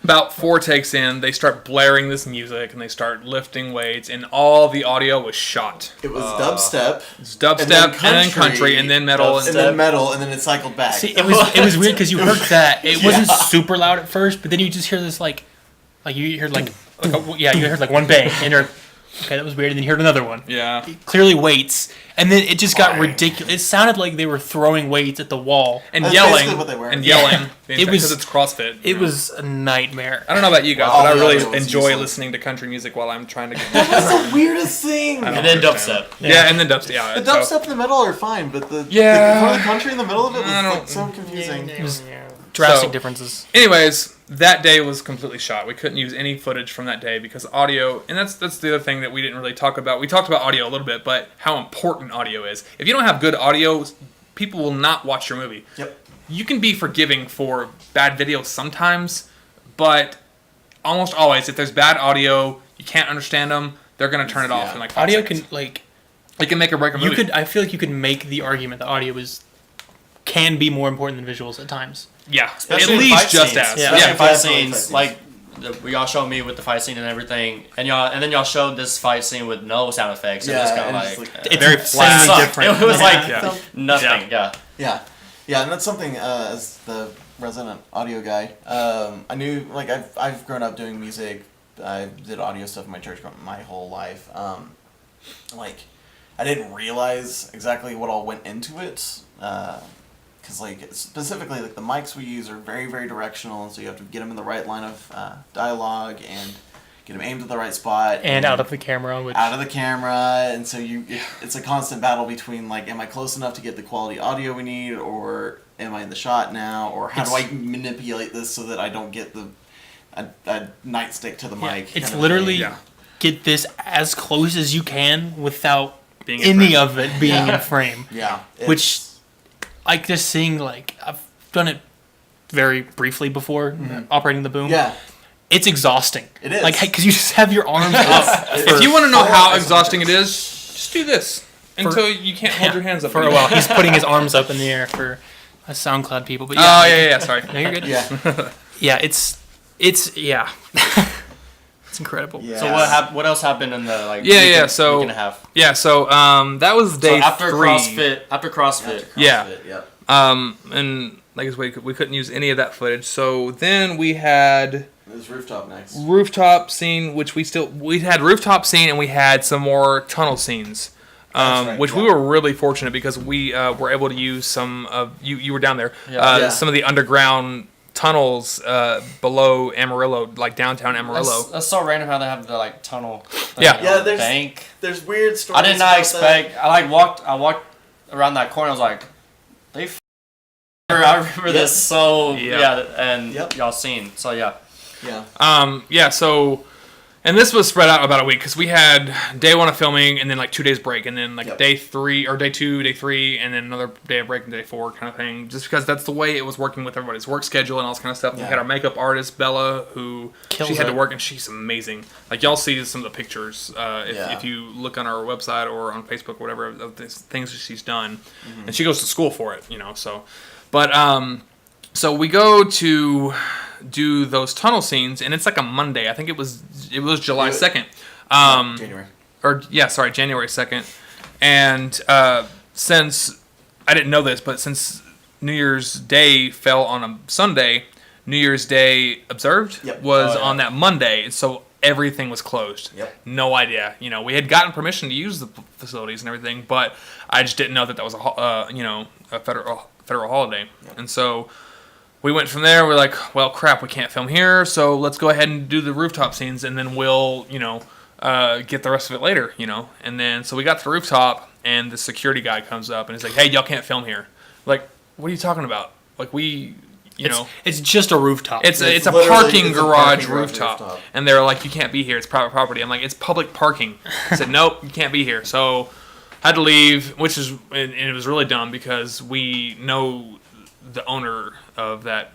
about 4 takes in, they start blaring this music and they start lifting weights, and all the audio was shot. It was dubstep, It's dubstep, and then country, and then metal, and then metal, and then it cycled back. See, it was weird because you heard that it wasn't super loud at first, but then you just hear this you heard you heard one bang, and you're okay, that was weird, and then you heard another one. Yeah. Clearly weights, and then it just got ridiculous. It sounded like they were throwing weights at the wall. And That's yelling. basically what they were. And Yeah. yelling. It was- because it's CrossFit. It was a nightmare. I don't know about you guys, Well, but I all the really audio was enjoy useless. listening to country music while I'm trying to get. That's the weirdest thing. I don't And then understand. dubstep. Yeah, and then dubstep. Yeah. The so- dubstep in the middle are fine, but the country in the middle of it I don't- was so confusing. It was drastic So- differences. Anyways, that day was completely shot. We couldn't use any footage from that day because audio, and that's the other thing that we didn't really talk about. We talked about audio a little bit, but how important audio is. If you don't have good audio, people will not watch your movie. Yep. You can be forgiving for bad videos sometimes, but almost always, if there's bad audio, you can't understand them, they're going to turn it off in 5 Audio seconds. can It can make or break a movie. I feel like you could make the argument that audio can be more important than visuals at times. Yeah, Especially at in least fight just scenes. as. Yeah. Especially Yeah. in fight Definitely scenes, fight like y'all showed me with the fight scene and everything, and then y'all showed this fight scene with no sound effects. And Yeah, it's kind and of it's like, like- It's Very insanely flat. different. It was like Yeah. nothing. Yeah. Yeah, and that's something as the resident audio guy. I knew I've grown up doing music. I did audio stuff in my church my whole life. I didn't realize exactly what all went into it. Because like specifically like the mics we use are very, very directional, and so you have to get them in the right line of dialogue and get them aimed at the right spot And out of the camera, which out of the camera, and so it's a constant battle between like, am I close enough to get the quality audio we need, or am I in the shot now, or how do I manipulate this so that I don't get a nightstick to the mic? it's kind of literally thing. get this as close as you can without Being in any frame. of it being in frame. Yeah, Which, like just seeing, like, I've done it very briefly before, operating the boom. yeah, It's exhausting. It is. Like, because you just have your arms up. If you want to know for- how exhausting it is, just do this until you can't hold your hands up For a anymore. while, he's putting his arms up in the air for SoundCloud people. But Oh yeah, sorry. No, you're good. yeah, Yeah, it's yeah. It's incredible. yeah. So what else happened in the like So week and a half? Yeah, so that was day So after 3. CrossFit, after CrossFit. Yeah. Yep. And like I said, we couldn't use any of that footage. So then we had It was rooftop next. rooftop scene, which we had rooftop scene, and we had some more tunnel scenes. That's right, Which we yeah. were really fortunate because we were able to use some of you were down there, Yeah. some of the underground tunnels below Amarillo, like downtown Amarillo. That's so random how they have the like tunnel. Thing Yeah. on Yeah, the there's- bank. There's weird stories. I did not about expect. I walked around that corner. I was like, they. I remember this. So Yeah. and Yep. y'all seen. So yeah. that. Yeah, so, and this was spread out about a week because we had day 1 of filming and then like 2 days break, and then like Yep. day 3 or day 2, day 3, and then another day of break and day 4 kind of thing. Just because that's the way it was working with everybody's work schedule and all this kind of stuff. We Yeah. had our makeup artist Bella, who Kills she had it. to work, and she's amazing. Like y'all see some of the pictures if you look on our website or on Facebook or whatever of the things that she's done, and she goes to school for it, So, but so we go to do those tunnel scenes, and it's like a Monday. I think it was July 2nd. January. January 2nd. And since I didn't know this, but since New Year's Day fell on a Sunday, New Year's Day observed Yep. was Oh, yeah. on that Monday, and so everything was closed. Yep. No idea. We had gotten permission to use the facilities and everything, but I just didn't know that was a federal holiday. And so we went from there. We're like, well, crap, we can't film here, so let's go ahead and do the rooftop scenes, and then we'll, get the rest of it later, And then, so we got to the rooftop, and the security guy comes up, and he's like, hey, y'all can't film here. Like, what are you talking about? Like, It's just a rooftop. it's a literally- parking it's a garage parking garage rooftop. rooftop. And they're like, you can't be here. It's private property. I'm like, it's public parking. I said, nope, you can't be here. So I had to leave, and it was really dumb because we know the owner of that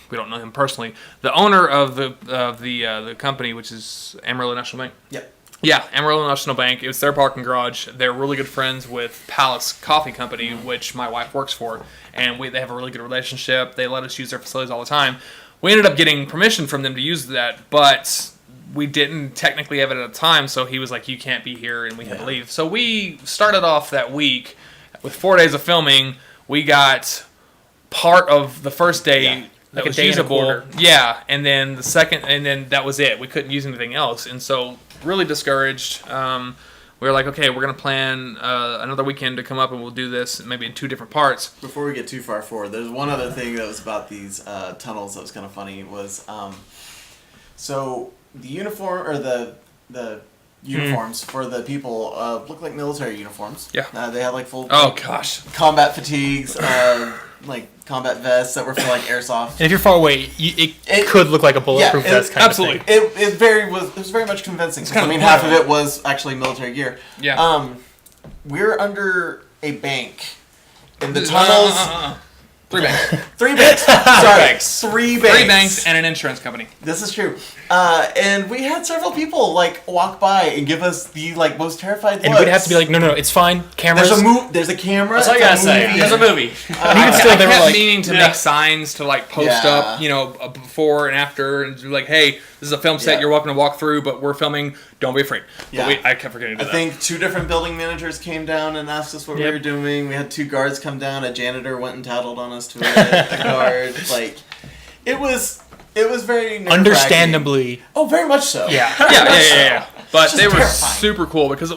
we don't know him personally. The owner of the company, which is Amarillo National Bank. Yep. Yeah, Amarillo National Bank. It was their parking garage. They're really good friends with Palace Coffee Company, which my wife works for, and they have a really good relationship. They let us use their facilities all the time. We ended up getting permission from them to use that, but we didn't technically have it at the time, so he was like, you can't be here, and we had to leave. So we started off that week with 4 days of filming. We got part of the first day that Like a was day and a usable. quarter. Yeah, and then the second, and then that was it. We couldn't use anything else, and so really discouraged. We were like, okay, we're gonna plan another weekend to come up, and we'll do this maybe in 2 different parts. Before we get too far forward, there's one other thing that was about these tunnels that was kind of funny was, so the uniform or the uniforms for the people look like military uniforms. Yeah. They had like full Oh gosh. combat fatigues, like combat vests that were for like airsoft. And if you're far away, it could look like a bulletproof vest kind absolutely. of thing. It was very much convincing. kind I of mean, the half point of of it was actually military gear. Yeah. We're under a bank in the tunnels. 3 banks. 3 banks. Sorry, banks. 3 banks. 3 banks and an insurance company. This is true. And we had several people like walk by and give us the like most terrified looks. And we'd have to be like, no, it's fine. Cameras. There's a camera. That's all you it's gotta a say. movie. There's a movie. And even still, I they were kept like, meaning to make signs to like post Yeah. up, before and after, and be like, hey, this is a film set. Yeah. You're welcome to walk through, but we're filming. Don't be afraid. Yeah. But I kept forgetting to do I that. think 2 different building managers came down and asked us what we Yep. were doing. We had 2 guards come down. A janitor went and tattled on us to a guard. Like, it was very nerve-wracking. understandably. Oh, very much so. Yeah. Yeah. But It's they just were terrifying. super cool because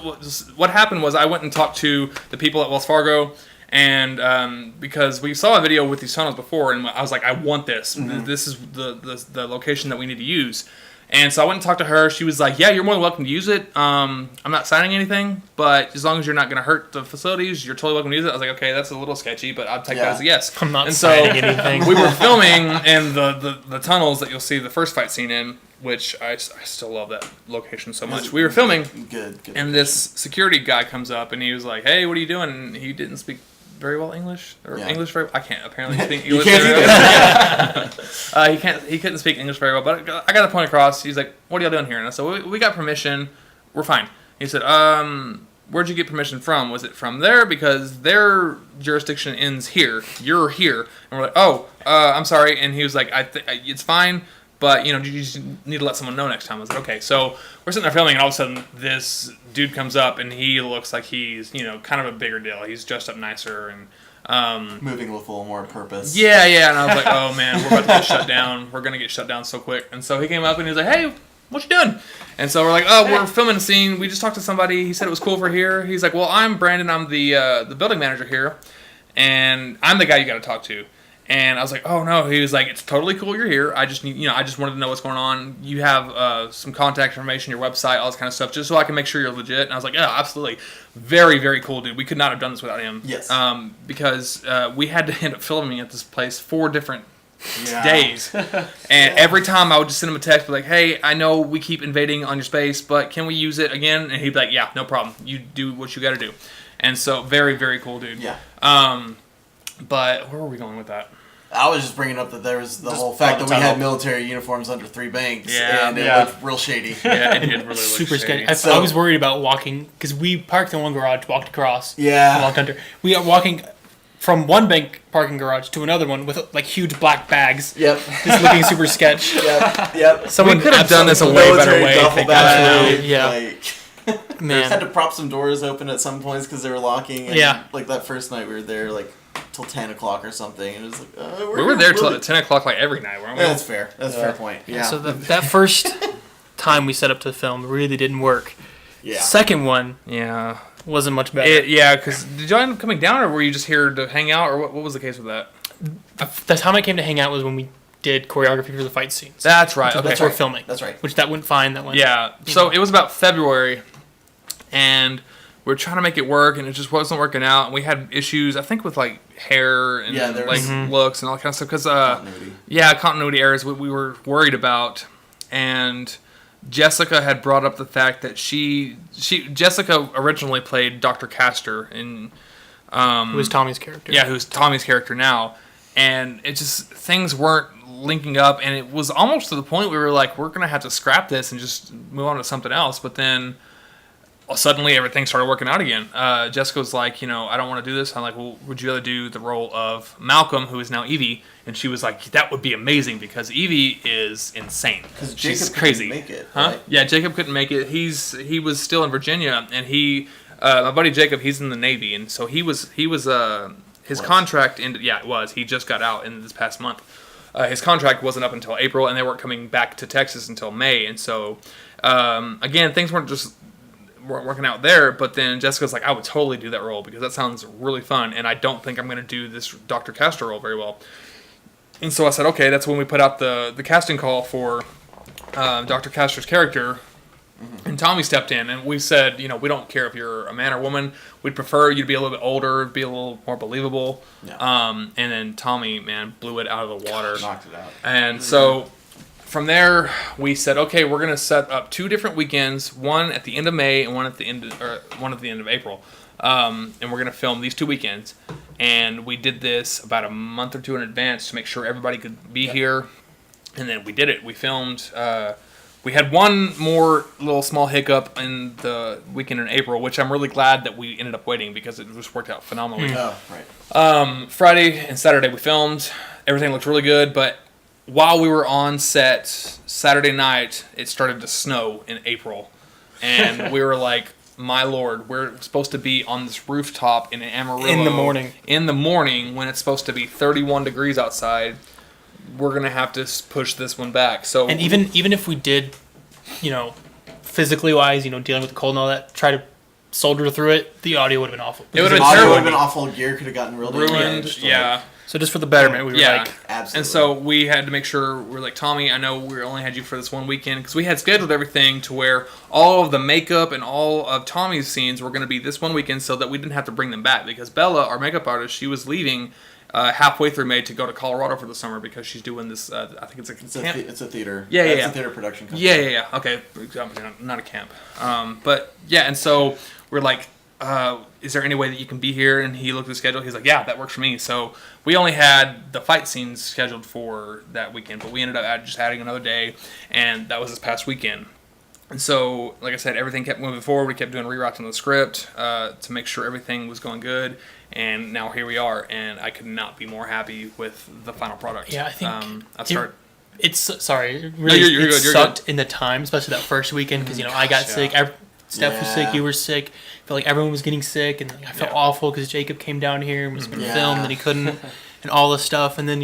what happened was I went and talked to the people at Wells Fargo, and because we saw a video with these tunnels before, and I was like, I want this. This is the location that we need to use. And so I went and talked to her. She was like, yeah, you're more than welcome to use it. I'm not signing anything, but as long as you're not going to hurt the facilities, you're totally welcome to use it. I was like, okay, that's a little sketchy, but I'll take that as a yes. I'm not and signing anything. We were filming in the tunnels that you'll see the first fight scene in, which I still love that location so much. We were filming, Good. and this security guy comes up, and he was like, hey, what are you doing? And he didn't speak very well English, or Yeah. English very well. I can't apparently speak You English can't very either. well. He couldn't speak English very well, but I got the point across. He's like, what are y'all doing here? And I said, we got permission. We're fine. He said, where'd you get permission from? Was it from there? Because their jurisdiction ends here. You're here. And we're like, oh, I'm sorry. And he was like, it's fine, but you just need to let someone know next time. I was like, okay. So we're sitting there filming, and all of a sudden this dude comes up, and he looks like he's kind of a bigger deal. He's dressed up nicer and Moving with a little more purpose. yeah. And I was like, oh man, we're about to get shut down. We're gonna get shut down so quick. And so he came up and he was like, hey, what you doing? And so we're like, oh, we're filming a scene. We just talked to somebody. He said it was cool for here. He's like, well, I'm Brandon. I'm the building manager here, and I'm the guy you got to talk to. And I was like, oh no. He was like, it's totally cool you're here. I just need, I just wanted to know what's going on. You have some contact information, your website, all this kind of stuff, just so I can make sure you're legit. And I was like, yeah, absolutely. Very, very cool, dude. We could not have done this without him. Yes. Because we had to end up filming at this place 4 different Yeah. days. And every time I would just send him a text, be like, hey, I know we keep invading on your space, but can we use it again? And he'd be like, yeah, no problem. You do what you got to do. And so, very, very cool, dude. Yeah. But where were we going with that? I was just bringing up that there was the Just whole fact that on we the had tunnel. military uniforms under 3 banks, Yeah. and it Yeah. looked real shady. Yeah, it did really look Super shady. sketchy. I was worried about walking because we parked in one garage, walked across, and Yeah. walked under. We are walking from one bank parking garage to another one with like huge black bags, Yep. just looking super sketch. Yep. Someone We could have done this a way Military better way. duffel Thank bag, God. Yeah. Like, had Man, to prop some doors open at some points because they were locking. And Yeah. Like that first night we were there like till 10 o'clock or something, and it was like We were there till 10 o'clock like every night, weren't we? Yeah, that's fair. That's a fair point. Yeah. so that first time we set up to film really didn't work. yeah. Second one Yeah. wasn't much better. Yeah, because did y'all end up coming down, or were you just here to hang out, or what was the case with that? The time I came to hang out was when we did choreography for the fight scenes. That's right. Okay. That's what we're filming. That's right. Which that went fine. That went. Yeah. So it was about February, and we were trying to make it work, and it just wasn't working out. And we had issues, I think, with like hair and Yeah, there like was- looks and all that kind of stuff. Because Continuity. yeah, continuity errors we were worried about, and Jessica had brought up the fact that Jessica originally played Dr. Castor in Who was Tommy's character? yeah, who's Tommy's character now, and it just things weren't linking up, and it was almost to the point we were like, we're gonna have to scrap this and just move on to something else. But then suddenly everything started working out again. Jessica was like, I don't want to do this. I'm like, well, would you rather do the role of Malcolm, who is now Evie? And she was like, that would be amazing because Evie is insane. Because She's Jacob crazy. couldn't make it. Huh? Right? Yeah, Jacob couldn't make it. He was still in Virginia, and my buddy Jacob, he's in the Navy, and so his contract ended. Yeah, it was. He just got out in this past month. His contract wasn't up until April, and they weren't coming back to Texas until May, and so again, things weren't working out there. But then Jessica's like, I would totally do that role because that sounds really fun, and I don't think I'm going to do this Dr. Castor role very well. And so I said, okay, that's when we put out the casting call for Dr. Castor's character. And Tommy stepped in, and we said, we don't care if you're a man or woman. We'd prefer you to be a little bit older, be a little more believable. Yeah. And then Tommy, man, blew it out of the water. Knocked it out. And so from there, we said, okay, we're going to set up 2 different weekends, one at the end of May and one at the end of April. And we're going to film these 2 weekends. And we did this about a month or 2 in advance to make sure everybody could be here. And then we did it. We filmed. We had one more little small hiccup in the weekend in April, which I'm really glad that we ended up waiting because it just worked out phenomenally. Oh, right. Friday and Saturday we filmed. Everything looked really good, but while we were on set Saturday night, it started to snow in April. And we were like, my Lord, we're supposed to be on this rooftop in Amarillo. In the morning. In the morning when it's supposed to be 31 degrees outside. We're going to have to push this one back. So And even if we did, physically wise, dealing with the cold and all that, try to soldier through it, the audio would have been awful. It would The have been audio terrible. would have been awful. Gear could have gotten real Ruined. damaged. Yeah. So just for the betterment, we were Yeah. like, Absolutely. And so we had to make sure, we're like, Tommy, I know we only had you for this one weekend, because we had scheduled everything to where all of the makeup and all of Tommy's scenes were going to be this one weekend so that we didn't have to bring them back. Because Bella, our makeup artist, she was leaving halfway through May to go to Colorado for the summer because she's doing this, I think it's a camp. It's a theater. Yeah, yeah, It's yeah. a theater production company. Yeah. Okay, not a camp. But yeah, and so we're like, is there any way that you can be here? And he looked at the schedule. He's like, yeah, that works for me. So we only had the fight scenes scheduled for that weekend, but we ended up just adding another day, and that was this past weekend. And so, like I said, everything kept moving forward. We kept doing rewrites on the script to make sure everything was going good. And now here we are, and I could not be more happy with the final product. yeah, I think it's sorry, it really you're it good, you're sucked in the time, especially that first weekend because I got sick. Steph was sick, Yeah. you were sick. I felt like everyone was getting sick, and I felt awful because Jacob came down here and was going to Yeah. film, and he couldn't, and all this stuff. And then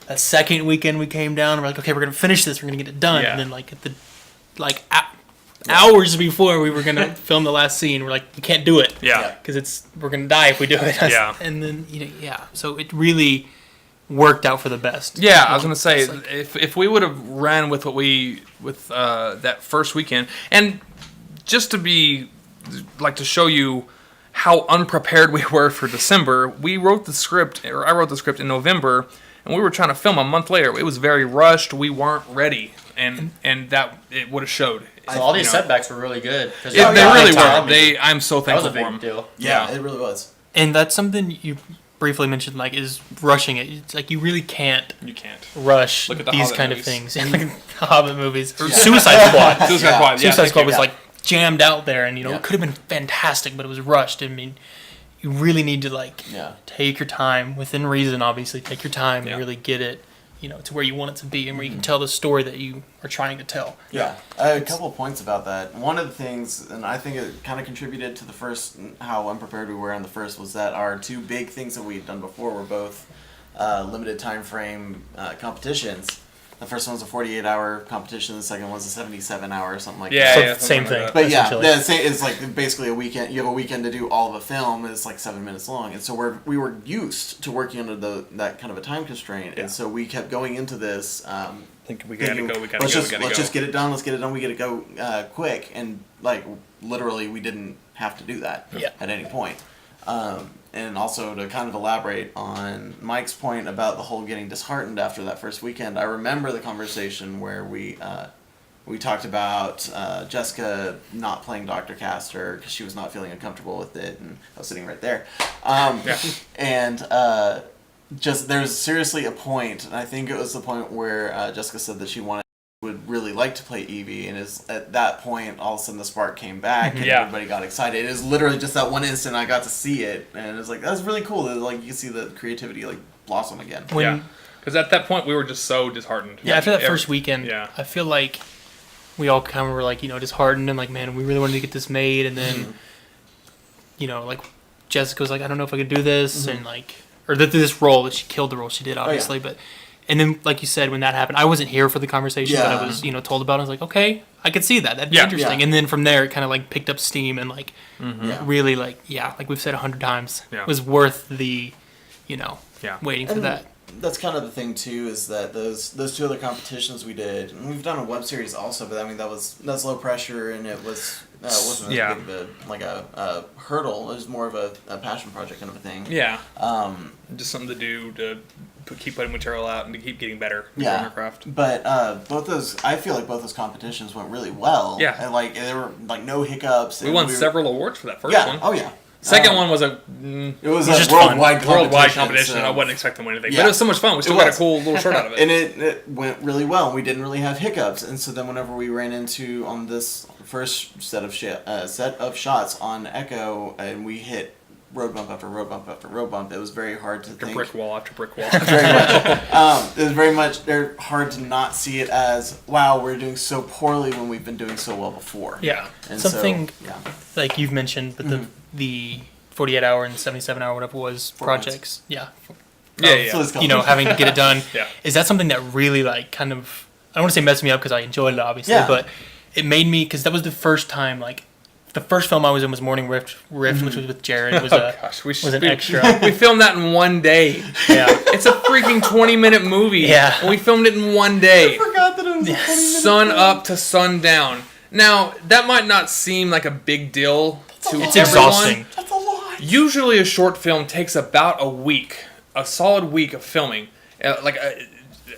that second weekend we came down, and we're like, okay, we're going to finish this, we're going to get it done. Yeah. And then at the hours before we were going to film the last scene, we're like, we can't do it. Yeah. Because we're going to die if we do it. Yeah. And then so it really worked out for the best. Yeah, I was gonna say It's like- if we would have ran with that first weekend, and just to to show you how unprepared we were for December, I wrote the script in November, and we were trying to film a month later. It was very rushed. We weren't ready, and that it would have showed. So all these You know, setbacks were really good. 'Cause they y'all really got were. time. I'm so That was thankful a for them. big deal. Yeah, it really was. And that's something you briefly mentioned, is rushing it. It's like you really can't You can't. rush Look at the these Hobbit kind movies. of things. Like the Hobbit movies. Or Suicide Squad. Suicide Yeah. Squad. Yeah, Suicide thank Squad you. was jammed out there, and Yeah. it could have been fantastic, but it was rushed. I mean, you really need to Yeah. take your time, within reason, obviously. Take your time Yeah. and really get it, to where you want it to be, and where you can tell the story that you are trying to tell. Yeah, a couple of points about that. One of the things, and I think it kind of contributed to the first, how unprepared we were on the first, was that our two big things that we had done before were both limited time frame competitions. The first one was a 48-hour competition. The second one was a 77-hour or something like Yeah, that. yeah, Same something like thing. that. But yeah, essentially. it's like basically a weekend. You have a weekend to do all of a film. And it's like 7 minutes long, and so we were used to working under that kind of a time constraint, Yeah. and so we kept going into this. Think we gotta thinking, go. We gotta let's go. just We gotta let's go. just get it done. Let's get it done. We gotta go quick, and literally, we didn't have to do that Yeah. at any point. And also to kind of elaborate on Mike's point about the whole getting disheartened after that first weekend, I remember the conversation where we talked about Jessica not playing Dr. Castor because she was not feeling uncomfortable with it, and I was sitting right there. And just there's seriously a point, and I think it was the point where Jessica said that she would really like to play Eevee, and is at that point all of a sudden the spark came back and Yeah. everybody got excited. It was literally just that one instant I got to see it, and it was like that was really cool. You can see the creativity blossom again. When, Because at that point we were just so disheartened. Yeah, after that Every- first weekend, Yeah. I feel like we all kind of were disheartened and man, we really wanted to get this made. And then, Jessica was like, I don't know if I could do this, and or this role that she killed the role she did, obviously. But and then, like you said, when that happened, I wasn't here for the conversation, but I was told about it. I was like, okay, I could see that. That'd be interesting. Yeah. And then from there, it kind of picked up steam and Yeah. really like we've said 100 times, Yeah. it was worth the waiting for And that. That's kind of the thing too, is that those two other competitions we did, and we've done a web series also, but I mean that's low pressure, and it wasn't as Yeah. big of a hurdle. It was more of a passion project kind of a thing. Yeah. Um, Just something to do to keep putting material out and to keep getting better in Yeah. your craft. but I feel like both those competitions went really well. Yeah. And there were no hiccups. We and won were- several awards for that first Yeah. one. Oh yeah. Second Um, one was a It was was a just fun. worldwide competition. so- I wasn't expecting to win anything, Yeah. but it was so much fun. We still It got a was. cool little shirt out of it. And it went really well. And we didn't really have hiccups. And so then whenever we ran into on this first set of shots on Echo, and we hit road bump after road bump after road bump, it was very hard to think. brick wall after brick wall. Very much. It was very much hard to not see it as, wow, we're doing so poorly when we've been doing so well before. Yeah, And something so, yeah. like you've mentioned, but the 48-hour and 77-hour, whatever it was, 4 months. projects. Yeah. Yeah, So yeah. it's called- Having to get it done. Yeah. Is that something that really kind of, I don't want to say messed me up because I enjoyed it obviously, Yeah. but it made me, because that was the first time, like, the first film I was in was Morning Rift, which was with Jared. It was was an extra. We filmed that in one day. Yeah. It's a freaking 20-minute movie. Yeah. And we filmed it in one day. Forgot that it was a 20-minute Sun up to sundown. Now, that might not seem like a big deal to It's everyone. exhausting. That's a lot. Usually a short film takes about a week, a solid week of filming.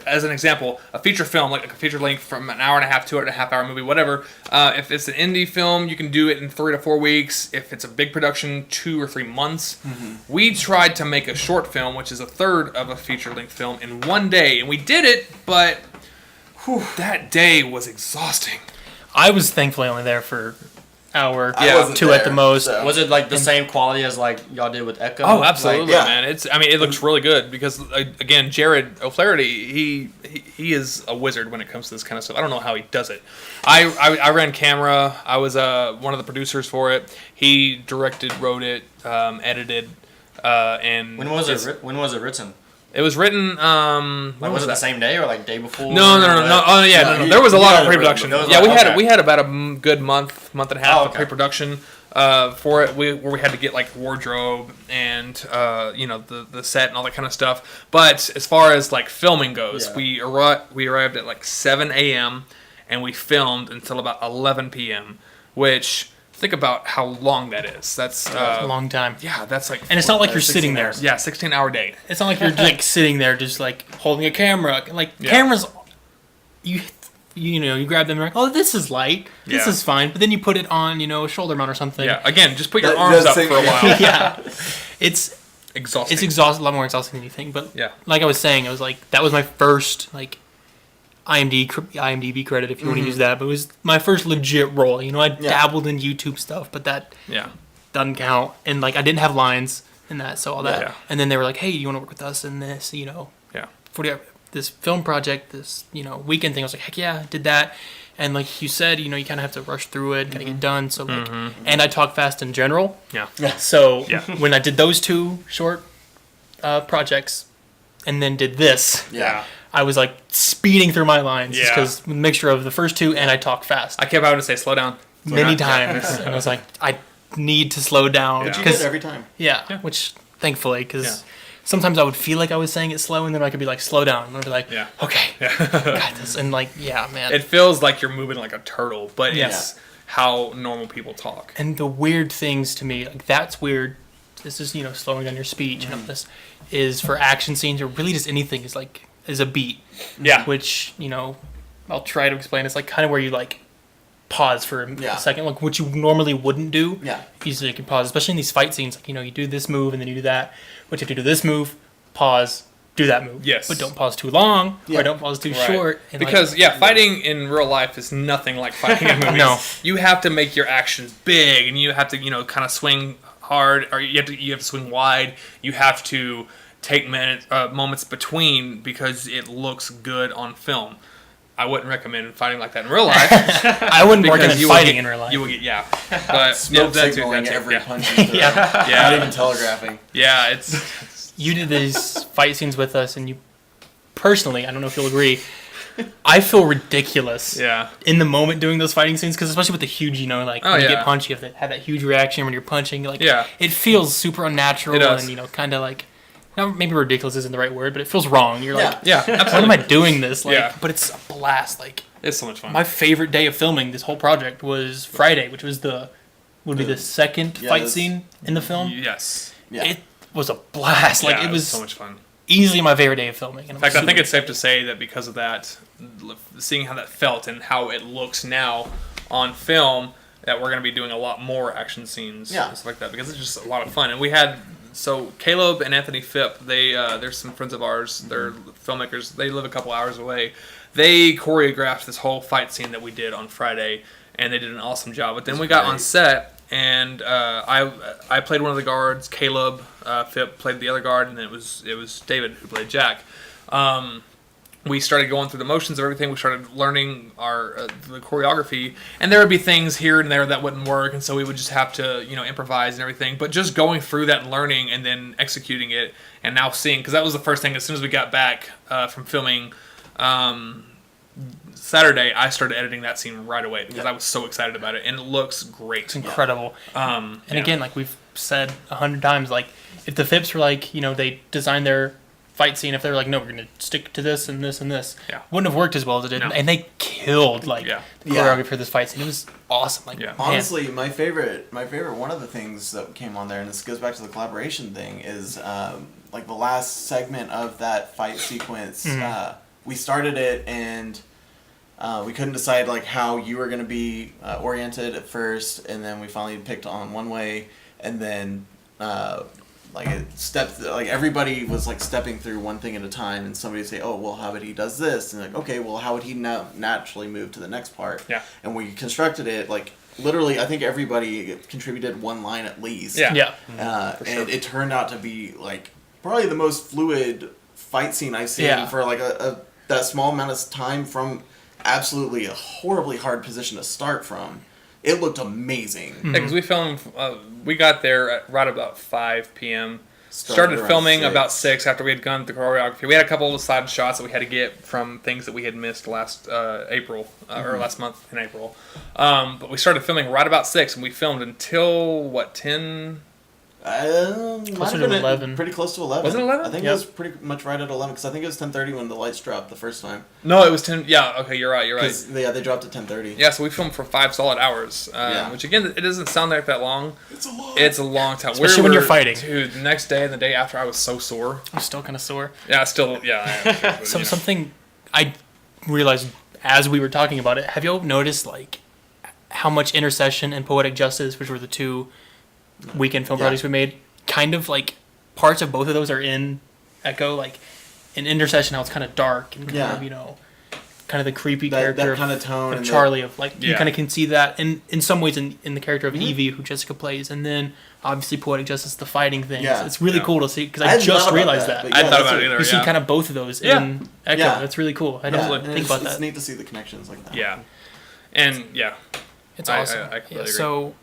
As an example, a feature film, like a feature length from an hour and a half to 2.5 hour movie, whatever. If it's an indie film, you can do it in 3 to 4 weeks. If it's a big production, 2 or 3 months. We tried to make a short film, which is a third of a feature length film, in one day, and we did it, but that day was exhausting. I was thankfully only there for hour, I wasn't 2 at the there, most. so- Was it like the same quality as like y'all did with Echo? Oh, absolutely, yeah. man! It looks really good because again, Jared O'Flaherty, he is a wizard when it comes to this kind of stuff. I don't know how he does it. I ran camera. I was one of the producers for it. He directed, wrote it, edited, and When was it? When was it written? It was written. Like, was it the same day or like day before? No. Oh yeah, no. There was a you lot had of it written pre-production. before. Yeah, Okay. we had about a good month and a half Oh, of okay. pre-production for it. Where we had to get like wardrobe and the set and all that kind of stuff. But as far as like filming goes, Yeah. we arrived at like 7 a.m. and we filmed until about 11 p.m. Which, think about how long that is. That's A long time. yeah, that's like And it's not like you're 16 sitting there. hours. yeah, 16-hour day. It's not like you're like sitting there just like holding a camera. Like Yeah. cameras, you grab them and you're like, oh, this is light. This Yeah. is fine. But then you put it on, a shoulder mount or something. Yeah, again, just put your That arms does up seem- for a while. Yeah. It's Exhausting. a lot more exhausting than you think. But Yeah. like I was saying, it was like that was my first like IMDb credit if you want to use that. But it was my first legit role. I dabbled in YouTube stuff, but that Yeah. doesn't count. And like I didn't have lines in that, so all that. Yeah. And then they were like, "Hey, you want to work with us in this?" Yeah. For this film project, this weekend thing. I was like, "Heck yeah!" I did that. And like you said, you kind of have to rush through it, gotta get done. So like, and I talk fast in general. Yeah. So Yeah. when I did those 2 short projects, and then did this, Yeah. I was like speeding through my lines Yeah. because mixture of the first 2 and I talk fast I kept having to say, slow down. many times, and I was like, I need to slow down Yeah. You because did every time. which thankfully because Yeah. sometimes I would feel like I was saying it slow, and then I could be like, slow down, and I'd be like, Yeah. okay, got this, and like, yeah, man. It feels like you're moving like a turtle, but Yeah. it's how normal people talk. And the weird things to me, like that's weird. This is slowing down your speech and all this is for action scenes or really just anything is a beat, Yeah. which I'll try to explain. It's like kind of where you like pause for Yeah. a second, like what you normally wouldn't do. Yeah. Easily you can pause, especially in these fight scenes. Like you do this move and then you do that. But you have to do this move, pause, do that move. Yes. But don't pause too long Yeah. or don't pause too Right. short. And Because fighting in real life is nothing like fighting in movies. No. You have to make your actions big, and you have to kind of swing hard, or you have to swing wide. You have to take moments between because it looks good on film. I wouldn't recommend fighting like that in real life. I wouldn't recommend you will fighting get- in real life. You will get but Smoke that too, signaling that too, every yeah. punch you throw. Yeah. Yeah. Not even telegraphing. Yeah, it's You did these fight scenes with us, and you personally, I don't know if you'll agree, I feel ridiculous yeah. in the moment doing those fighting scenes, because especially with the huge, like Oh, when you yeah. get punched, you have to have that huge reaction when you're punching. Like, Yeah. it feels super unnatural It does. and kind of like, maybe ridiculous isn't the right word, but it feels wrong. You're like, Yeah, when am absolutely. I doing this? Like, Yeah. but it's a blast. Like, It's so much fun. my favorite day of filming this whole project was Friday, which was would be the second Yeah, fight this- scene in the film. Yes. Yeah. It was a blast. Like, Yeah, it was so much fun. easily my favorite day of filming. And In fact, I think it's safe to say that because of that, seeing how that felt and how it looks now on film, that we're going to be doing a lot more action scenes Yeah. and stuff like that because it's just a lot of fun. And we had Caleb and Anthony Phipp. They're some friends of ours. They're filmmakers. They live a couple hours away. They choreographed this whole fight scene that we did on Friday, and they did an awesome job. But then we got on set, and I played one of the guards. Caleb Phipp played the other guard, and then it was David who played Jack. We started going through the motions of everything. We started learning the choreography, and there would be things here and there that wouldn't work, and so we would just have to improvise and everything. But just going through that and learning, and then executing it, and now seeing, because that was the first thing. As soon as we got back from filming Saturday, I started editing that scene right away because I was so excited about it, and it looks great. It's incredible. And Again, like we've said 100 times, like if the Phipps were like, they designed their fight scene, if they were like, no, we're gonna stick to this and this and this, wouldn't have worked as well as it did. No. And they killed the choreography for this fight scene. It was awesome. Like, man. Honestly, my favorite one of the things that came on there, and this goes back to the collaboration thing, is like the last segment of that fight sequence. We started it and we couldn't decide like how you were gonna be oriented at first, and then we finally picked on one way, and then everybody was like stepping through one thing at a time, and somebody would say, oh, well, how would he does this? And like, okay, well, how would he naturally move to the next part? Yeah. And we constructed it like literally, I think everybody contributed one line at least. Yeah. And it turned out to be like probably the most fluid fight scene I've seen for like that small amount of time, from absolutely a horribly hard position to start from. It looked amazing. Yeah, because we filmed, we got there at right about 5 p.m. Started around filming 6. about 6 after we had gone through choreography. We had a couple of side shots that we had to get from things that we had missed last April, or last month in April. But we started filming right about 6, and we filmed until, 10? Closer to 11. Pretty close to 11. Was it 11? I think it was pretty much right at 11, because I think it was 10:30 when the lights dropped the first time. No, it was 10. Yeah, okay, you're right. Because they dropped at 10:30. Yeah, so we filmed for 5 solid hours, which again, it doesn't sound like that long. It's a lot. It's a long time. Especially when you're fighting. Dude, the next day and the day after, I was so sore. I'm still kind of sore. Yeah, I am. Something I realized as we were talking about it, have you all noticed like how much Intercession and Poetic Justice, which were the 2 weekend film projects we made, kind of like parts of both of those are in Echo, like in Intercession, how it's kind of dark and kind of, kind of the creepy character that kind of tone of Charlie, of like you kind of can see that in some ways in the character of Evie, who Jessica plays, and then obviously Poetic Justice, the fighting thing. Yeah. It's really cool to see, because I just realized that. I thought about it either. You see kind of both of those in Echo. Yeah. That's really cool. I didn't think about that. It's neat to see the connections like that. Yeah, and it's awesome. I completely agree. So.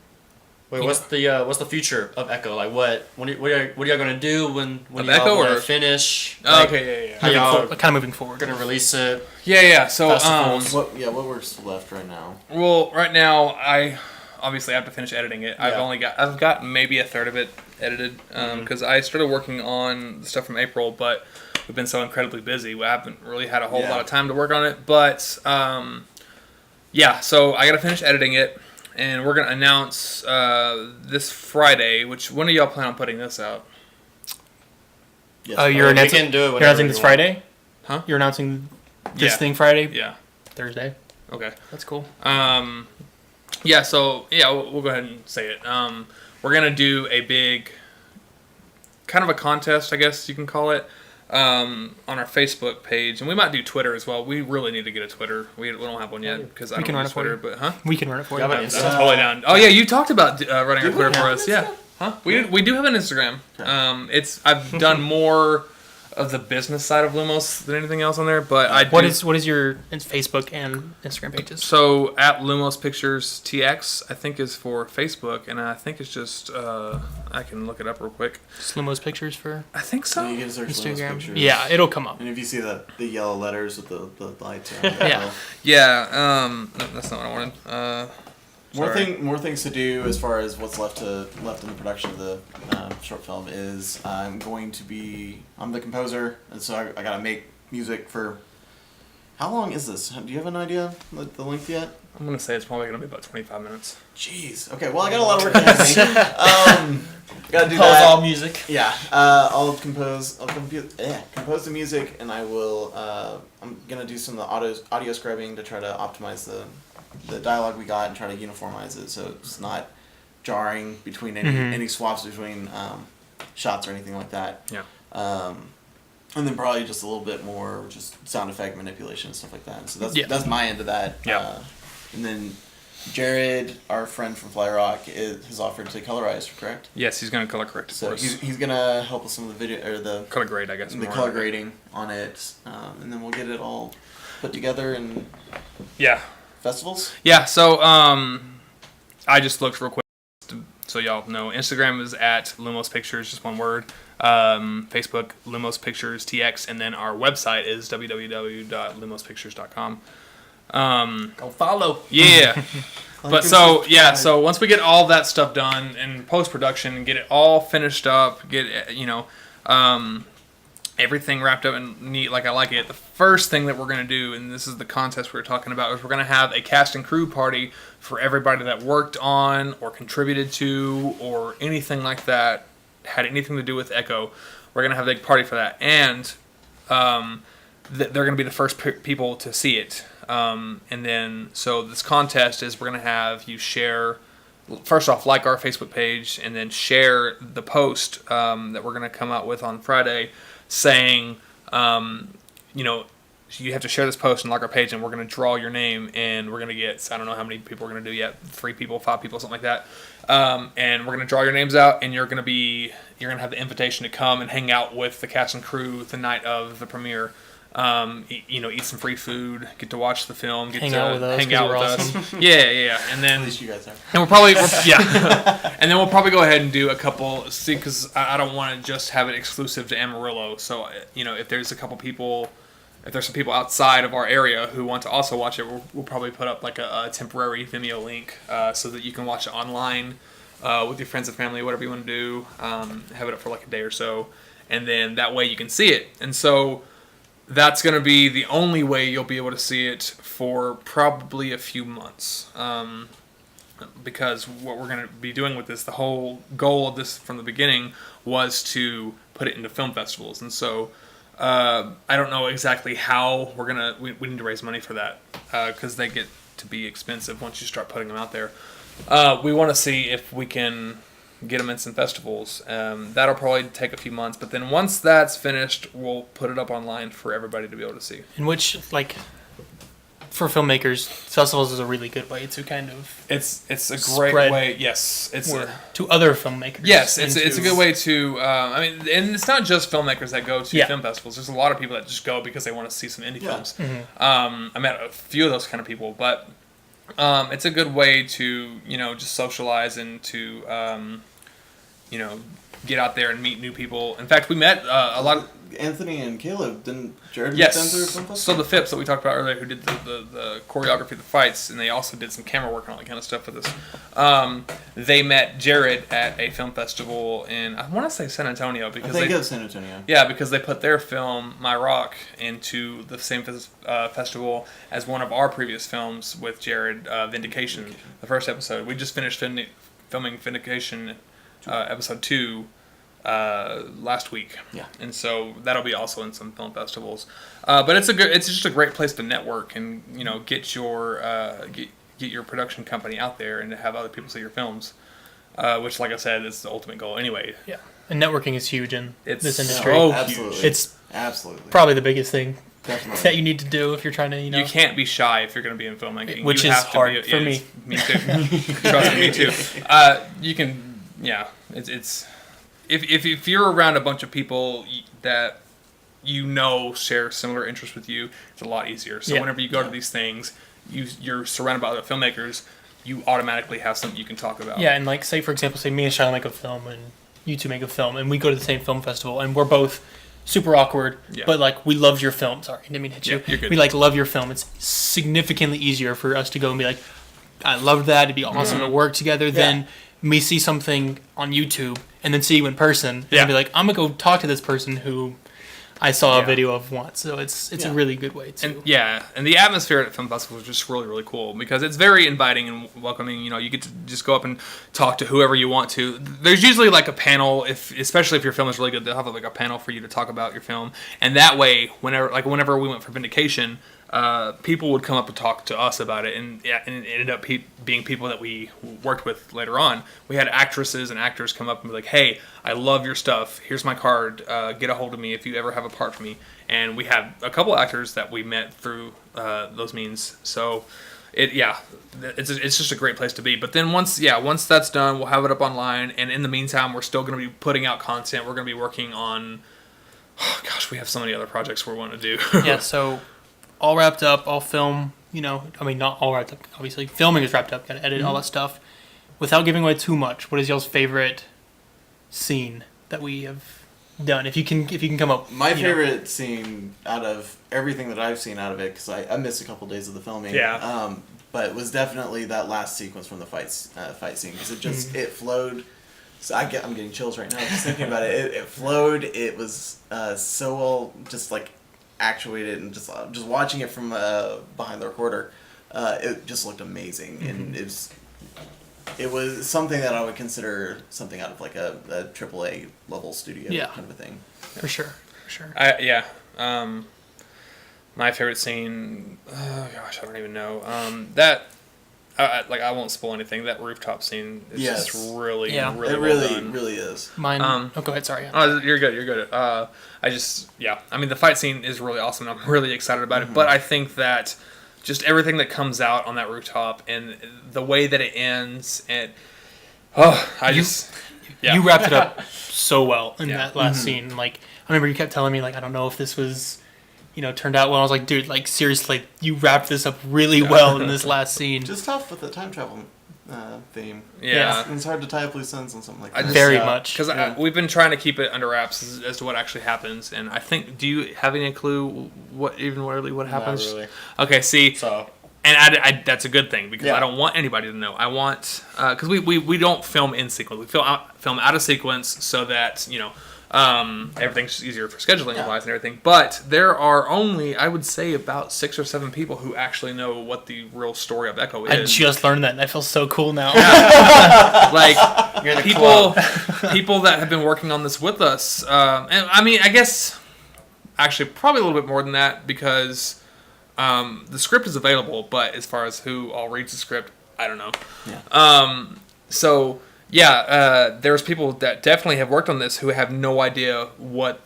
Wait, what's the future of Echo? Like, what are y'all gonna do when Of y'all Echo, wanna or finish? Oh, Like, okay, how y'all kind of moving forward. gonna release it? yeah. So Festivals. What works left right now? well, right now I obviously have to finish editing it. I've got maybe a third of it edited because I started working on the stuff from April, but we've been so incredibly busy. We haven't really had a whole lot of time to work on it. But so I got to finish editing it. And we're going to announce this Friday, when do y'all plan on putting this out? Yes, Oh, you're we announcing, can do it you're whenever announcing you this want. Friday? Huh? You're announcing this Yeah. thing Friday? Yeah. Thursday? Okay. That's cool. We'll go ahead and say it. We're going to do a big, kind of a contest, I guess you can call it, on our Facebook page. And we might do Twitter as well. We really need to get a Twitter. We don't have one yet because I We don't can run use it for Twitter. you. But, We can run it for you. Yeah, but I'm Insta. totally down. Oh, yeah, you talked about running our Twitter we for have us. an Yeah. Insta? Huh? We do have an Instagram. I've done more of the business side of Lumos than anything else on there, but What is your Facebook and Instagram pages? So at Lumos Pictures TX, I think is for Facebook, and I think it's just I can look it up real quick. Just Lumos Pictures for I think so. You can search Lumos Instagram. Pictures. Yeah, it'll come up. And if you see the yellow letters with the lights on Yeah. Yeah. No, that's not what I wanted. More things to do as far as what's left in the production of the short film is I'm the composer, and so I gotta make music for. How long is this? Do you have an idea the length yet? I'm gonna say it's probably gonna be about 25 minutes. Jeez. Okay. Well, I got a lot of work ahead of me. Gotta do Compose that. all music. Yeah. I'll compose the music, and I will. I'm gonna do some of the audio scrubbing to try to optimize the dialogue we got and try to uniformize it so it's not jarring between any swaps between shots or anything like that. Yeah. And then probably just a little bit more just sound effect manipulation and stuff like that. So that's my end of that. Yeah. And then Jared, our friend from Fly Rock, has offered to colorize, correct? Yes, he's gonna color correct it So for us. he's gonna help with some of the video or the Color grade, I guess. the more. color grading on it, and then we'll get it all put together in Yeah. festivals. Yeah. So I just looked real quick. So y'all know Instagram is at Lumos Pictures, just one word. Facebook, Lumos Pictures TX, and then our website is www.lumospictures.com. Go follow. Yeah. But so once we get all that stuff done in post production and get it all finished up, get everything wrapped up and neat like I like it, the first thing that we're gonna do, and this is the contest we were talking about, is we're gonna have a cast and crew party for everybody that worked on or contributed to or anything like that, had anything to do with Echo. We're gonna have a big party for that, and they're gonna be the first people to see it. And then, so this contest is we're going to have you share, first off, like our Facebook page, and then share the post that we're going to come out with on Friday saying, you have to share this post and like our page, and we're going to draw your name, and we're going to get, I don't know how many people we're going to do yet, 3 people, 5 people, something like that. And we're going to draw your names out, and you're going to have the invitation to come and hang out with the cast and crew the night of the premiere. Eat some free food, get to watch the film, hang out with us. Yeah. And then At least you guys are. and and then we'll probably go ahead and do a couple. See, because I don't want to just have it exclusive to Amarillo. So if there's some people outside of our area who want to also watch it, we'll probably put up like a temporary Vimeo link so that you can watch it online with your friends and family, whatever you want to do. Have it up for like a day or so, and then that way you can see it. And so that's going to be the only way you'll be able to see it for probably a few months. Because what we're going to be doing with this, the whole goal of this from the beginning was to put it into film festivals. And so I don't know exactly how we're going to... We need to raise money for that because they get to be expensive once you start putting them out there. We want to see if we can get them in some festivals. That'll probably take a few months, but then once that's finished, we'll put it up online for everybody to be able to see. In which, like, for filmmakers, festivals is a really good way to kind of it's a great way. Yes, it's to other filmmakers. Yes, it's a good way to. And it's not just filmmakers that go to film festivals. There's a lot of people that just go because they want to see some indie films. Mm-hmm. I met a few of those kind of people, but it's a good way to just socialize and to get out there and meet new people. In fact, we met a lot of Anthony and Caleb. Didn't Jared yes. meet them through a film festival? So the Phipps that we talked about earlier, who did the choreography of the fights, and they also did some camera work and all that kind of stuff with us. They met Jared at a film festival in, I want to say San Antonio, because I think it was San Antonio. Yeah, because they put their film My Rock into the same festival as one of our previous films with Jared, Vindication, the first episode. We just finished filming Vindication episode 2 last week. Yeah. And so that'll be also in some film festivals. But it's just a great place to network and get your production company out there and to have other people see your films. Which, like I said, is the ultimate goal anyway. Yeah. And networking is huge in this industry. So Absolutely. huge. It's absolutely probably the biggest thing Definitely. that you need to do if you're trying to, You can't be shy if you're going to be in filmmaking. Which You is have to hard be, for me. Me too. Trust me, me too. You can, it's if you're around a bunch of people that share similar interests with you, it's a lot easier. So whenever you go to these things, you're surrounded by other filmmakers, you automatically have something you can talk about. Yeah, and like say for example, me and Shiloh make a film and you two make a film and we go to the same film festival and we're both super awkward, but like we love your film. Sorry, I didn't mean to hit you. You're good. We love your film. It's significantly easier for us to go and be like, I loved that. It'd be awesome to work together than me see something on YouTube and then see you in person and be like, I'm gonna go talk to this person who I saw a video of once. So it's a really good way to. And the atmosphere at film festivals is just really, really cool because it's very inviting and welcoming. You get to just go up and talk to whoever you want to. There's usually like a panel, especially if your film is really good, they'll have like a panel for you to talk about your film. And that way, whenever we went for Vindication, people would come up and talk to us about it, and it ended up being people that we worked with later on. We had actresses and actors come up and be like, "Hey, I love your stuff. Here's my card. Get a hold of me if you ever have a part for me." And we had a couple actors that we met through those means. So, it's just a great place to be. But then once that's done, we'll have it up online. And in the meantime, we're still going to be putting out content. We're going to be working on. Oh gosh, we have so many other projects we want to do. So. All wrapped up, all film, not all wrapped up, obviously. Filming is wrapped up, gotta edit all that stuff. without giving away too much, what is y'all's favorite scene that we have done? If you can come up. My you know. favorite scene out of everything that I've seen out of it, because I missed a couple days of the filming. Yeah. But it was definitely that last sequence from the fight scene, because it just it flowed. So I'm getting chills right now just thinking about it. It flowed. It was so well just like actuated, and just watching it from behind the recorder, it just looked amazing, and it was something that I would consider something out of like a AAA level studio kind of a thing. For sure. My favorite scene, oh gosh, I don't even know. That, I won't spoil anything. That rooftop scene is just really it well really done. really is. Mine. Go ahead. Sorry. Oh, you're good. I mean, the fight scene is really awesome. And I'm really excited about it. But I think that just everything that comes out on that rooftop and the way that it ends, and you wrapped it up so well in that last scene. Like, I remember you kept telling me, like, I don't know if this was, turned out well. I was like, dude, like, seriously, you wrapped this up really well in this last scene. Just tough with the time travel theme. Yeah. It's hard to tie up loose ends on something like that. Very much. Because we've been trying to keep it under wraps as to what actually happens. And I think, do you have any clue what happens? Not really. Okay, see. So. And I that's a good thing, because I don't want anybody to know. I want, because we don't film in sequence. We film out of sequence so that, everything's just easier for scheduling wise and everything. But there are only, I would say, about 6 or 7 people who actually know what the real story of Echo is. I just learned that, and I feel so cool now. Like, people that have been working on this with us. And I mean, I guess, actually, probably a little bit more than that, because the script is available, but as far as who all reads the script, I don't know. There's people that definitely have worked on this who have no idea what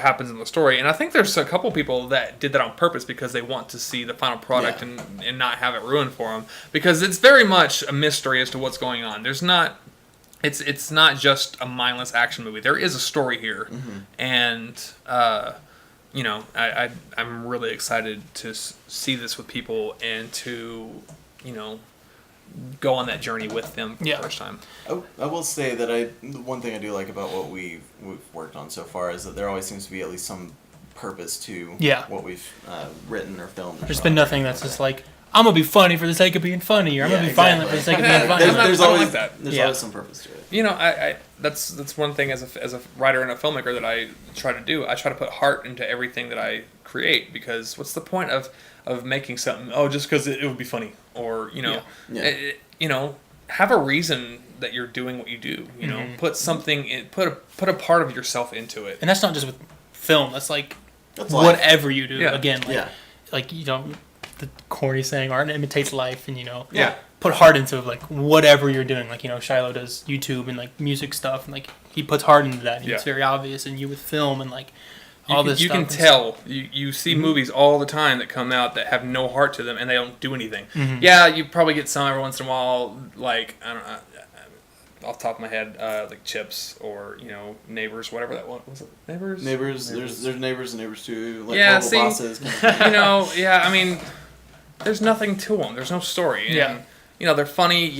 happens in the story. And I think there's a couple people that did that on purpose because they want to see the final product and not have it ruined for them. Because it's very much a mystery as to what's going on. It's not just a mindless action movie. There is a story here. And, I'm really excited to see this with people and to, go on that journey with them for the first time. I will say that one thing I do like about what we've worked on so far is that there always seems to be at least some purpose to what we've written or filmed. There's been nothing that's just like, I'm going to be funny for the sake of being funny, or I'm going to be violent for the sake of being funny. There's always like that. There's always some purpose to it. I that's one thing as a writer and a filmmaker that I try to do. I try to put heart into everything that I create, because what's the point of making something just because it would be funny, or have a reason that you're doing what you do. Put something in, put a part of yourself into it. And that's not just with film. That's like That's whatever you do. Yeah. Again, the corny saying, art imitates life, and put heart into like whatever you're doing. Like Shiloh does YouTube and like music stuff, and like he puts heart into that. And it's very obvious. And you with film and like all this you stuff. can tell. You see movies all the time that come out that have no heart to them, and they don't do anything. Yeah, you probably get some every once in a while, like, I don't know, off the top of my head, like Chips or Neighbors, whatever that one was. It Neighbors. There's Neighbors and Neighbors 2. Like Horrible Bosses. I mean, there's nothing to them. There's no story. And, they're funny,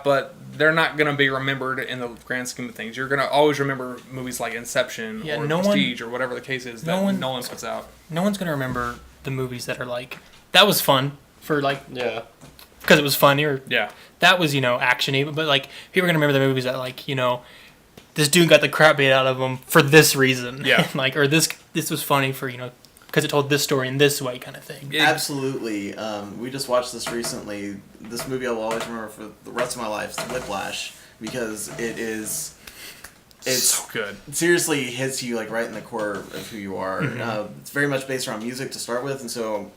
but they're not going to be remembered in the grand scheme of things. You're going to always remember movies like Inception or Prestige or whatever the case is that Nolan puts out. No one's going to remember the movies that are like, that was fun for like, because it was funny, or that was, action-y, but like, people are going to remember the movies that like, this dude got the crap beat out of him for this reason. Like, or this was funny for, because it told this story in this way, kind of thing. Absolutely. We just watched this recently. This movie I will always remember for the rest of my life, Whiplash, because it's so good. It seriously hits you like right in the core of who you are. It's very much based around music to start with, and so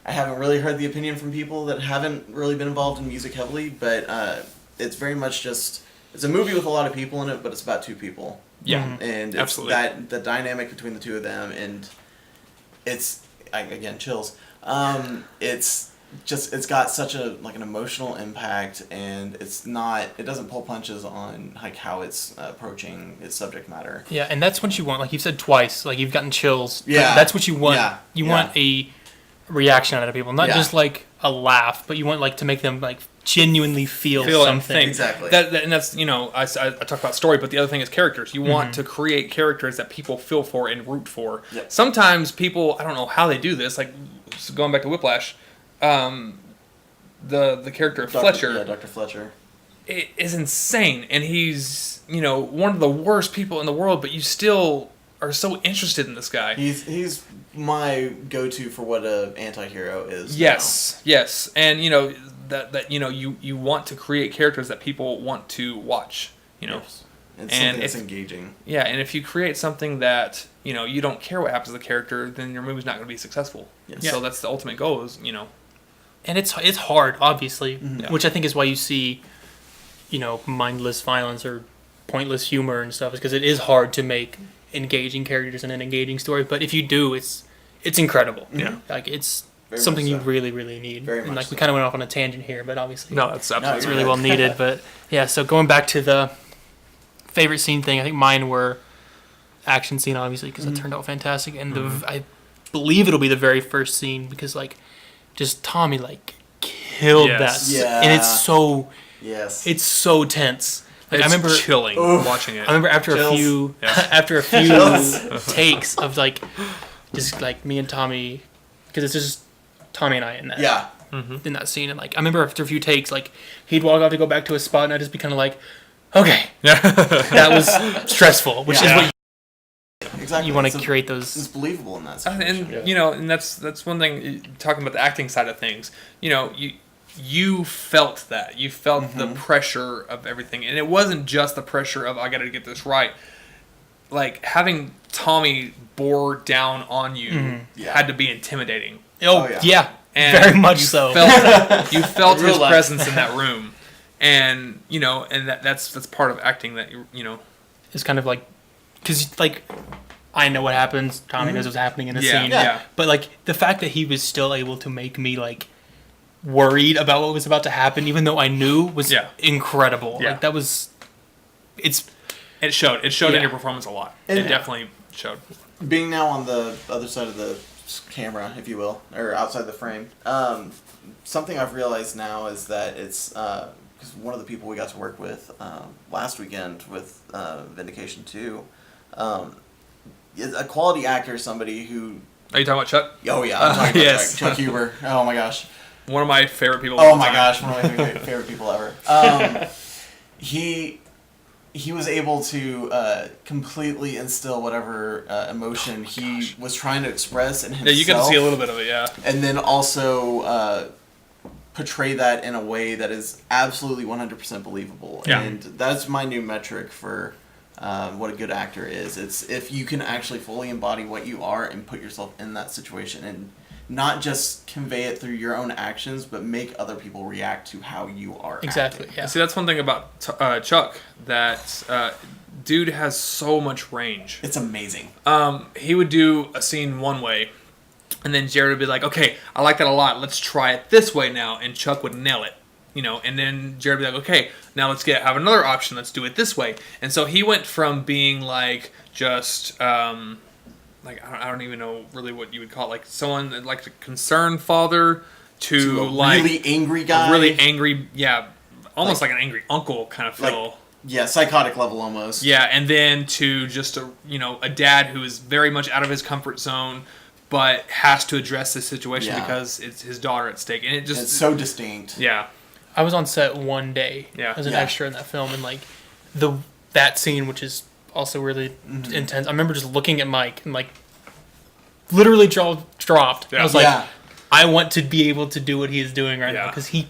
I haven't really heard the opinion from people that haven't really been involved in music heavily, but it's very much just, it's a movie with a lot of people in it, but it's about 2 people. And it's absolutely. the dynamic between the 2 of them, and it's, again, chills. It's got such an emotional impact, and it doesn't pull punches on like how it's approaching its subject matter. Yeah, and that's what you want. Like you've said twice, like you've gotten chills. Yeah. That's what you want. Yeah. You want a reaction out of people, not just like a laugh, but you want like to make them like genuinely feel and something. think. Exactly. And that's, I talk about story, but the other thing is characters. You want to create characters that people feel for and root for. Yep. Sometimes people, I don't know how they do this, like going back to Whiplash, the character of Fletcher. Yeah, Dr. Fletcher. It is insane, and he's one of the worst people in the world, but you still are so interested in this guy. He's my go-to for what a anti-hero is. Yes, and that you want to create characters that people want to watch. Yes. It's And something that's if- engaging. Yeah, and if you create something that you don't care what happens to the character, then your movie's not going to be successful. Yes. So that's the ultimate goal. Is And it's hard, obviously, Mm-hmm. which I think is why you see, mindless violence or pointless humor and stuff, is because it is hard to make engaging characters and an engaging story. But if you do, it's incredible. Yeah. Like it's Very something much you so. really, really need. Very and much like we so. kind of went off on a tangent here, but obviously no, that's absolutely it's you're really right. well needed. But yeah, so going back to the favorite scene thing, I think mine were action scene, obviously, because it turned out fantastic, and I believe it'll be the very first scene because just Tommy killed Yes. that, Yeah. and it's so tense. Like It's I remember chilling watching it. I remember after Chills. a few Yeah. after a few Chills. takes of just me and Tommy, because it's just Tommy and I in that Yeah. in that scene, and I remember after a few takes he'd walk off to go back to his spot, and I'd just be kind of okay, that was stressful, which is Yeah. what Exactly. you want It's to create those. It's believable in that situation. And and that's one thing, talking about the acting side of things. You felt that. You felt the pressure of everything, and it wasn't just the pressure of I got to get this right. Like having Tommy bore down on you Yeah. had to be intimidating. Oh, yeah. yeah, And very much you so. You felt Real his life. presence in that room, and and that's part of acting that It's kind of because I know what happens. Tommy knows what's happening in the Yeah, scene. yeah. But the fact that he was still able to make me worried about what was about to happen, even though I knew, was Yeah. incredible. Yeah. That was. It showed. It showed in Yeah. your performance a lot. And- It definitely showed. Being now on the other side of the camera, if you will, or outside the frame, something I've realized now is that it's because one of the people we got to work with last weekend with Vindication 2, is a quality actor, somebody who. Are you talking about Chuck? Oh yeah, I'm talking about yes. Chuck Huber. Oh my gosh. One of my favorite people. of Oh all my time. gosh, one of my favorite people ever. He was able to completely instill whatever emotion he was trying to express in himself. Yeah, you get to see a little bit of it. Yeah. And then also portray that in a way that is absolutely 100% believable. Yeah. And that's my new metric for what a good actor is. It's if you can actually fully embody what you are and put yourself in that situation and not just convey it through your own actions, but make other people react to how you are exactly. acting. Yeah. See, that's one thing about Chuck, that dude has so much range. It's amazing. He would do a scene one way, and then Jared would be like, okay, I like that a lot, let's try it this way now, and Chuck would nail it. And then Jared would be like, okay, now let's have another option, let's do it this way. And so he went from being just I don't even know really what you would call it, someone a concerned father to a really angry guy. a really angry, almost like an angry uncle kind of feel. Yeah, psychotic level almost. Yeah, and then to just a dad who is very much out of his comfort zone, but has to address this situation Yeah. because it's his daughter at stake, and it just It's so distinct. yeah. I was on set one day Yeah. as an Yeah. extra in that film, and that scene, which is also really intense. I remember just looking at Mike and literally jaw dropped. Yeah. I was Yeah. I want to be able to do what he is doing right now Yeah. because he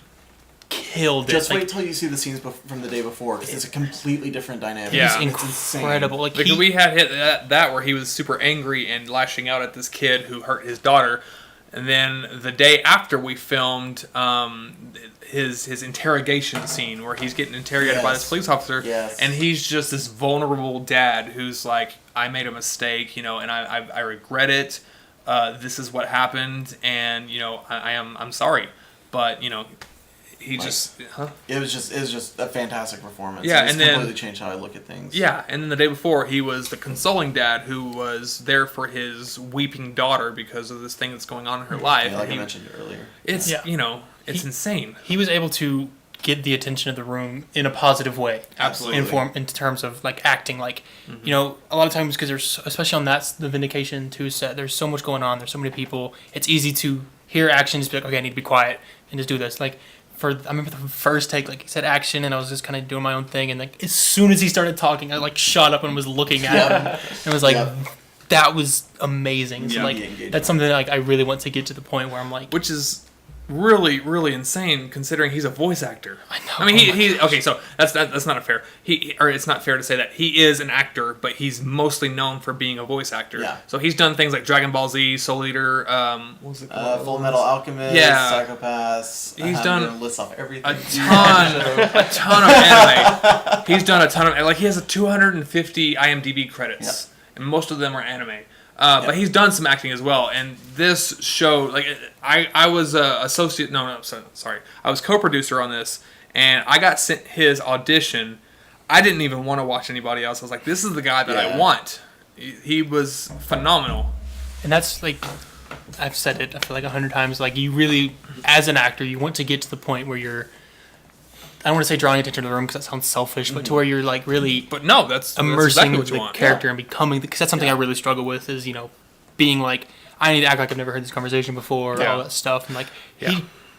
killed it. Just wait till you see the scenes from the day before, because it's a completely different dynamic. Yeah. It's It's insane. incredible. Because we had hit that where he was super angry and lashing out at this kid who hurt his daughter, and then the day after we filmed his interrogation scene where he's getting interrogated by this Yes. police officer, Yes. and he's just this vulnerable dad who's like, I made a mistake, and I regret it. This is what happened, and I'm sorry, but he just It was just a fantastic performance. Yeah, It's and then- completely changed how I look at things. yeah. And then the day before, he was the consoling dad who was there for his weeping daughter because of this thing that's going on in her life. Yeah, like And I he- mentioned earlier. It's Yeah. it's insane. he was able to get the attention of the room in a positive way. Absolutely. In terms of like acting, like you know, a lot of times because there's, especially on the Vindication 2 set, there's so much going on. There's so many people. It's easy to hear action, just be like, okay, I need to be quiet and just do this. Like I remember the first take, like he said action, and I was just kind of doing my own thing, and like as soon as he started talking, I like shot up and was looking at him, and was like. That was amazing. So like that's something that, like I really want to get to the point where I'm like, which is really, really insane considering he's a voice actor. I know. I mean, he okay. So that's not fair. It's not fair to say that he is an actor, but he's mostly known for being a voice actor. Yeah. So he's done things like Dragon Ball Z, Soul Eater, what was it called? Full Metal Alchemist, Psychopaths. He's done list off everything. a ton of anime. He's done a ton of, like he has 250 IMDb credits, and most of them are anime. But he's done some acting as well, and this show, like, I was I was co-producer on this, and I got sent his audition. I didn't even want to watch anybody else. I was like, this is the guy that I want. He was phenomenal. and that's like, I've said it, I feel like 100 times, like you really, as an actor, you want to get to the point where you're, I don't want to say drawing attention to the room because that sounds selfish, but to where you're like really But no, that's immersing exactly what you the want. character and becoming, because that's something I really struggle with is, you know, being like, I need to act like I've never heard this conversation before, all that stuff, and like,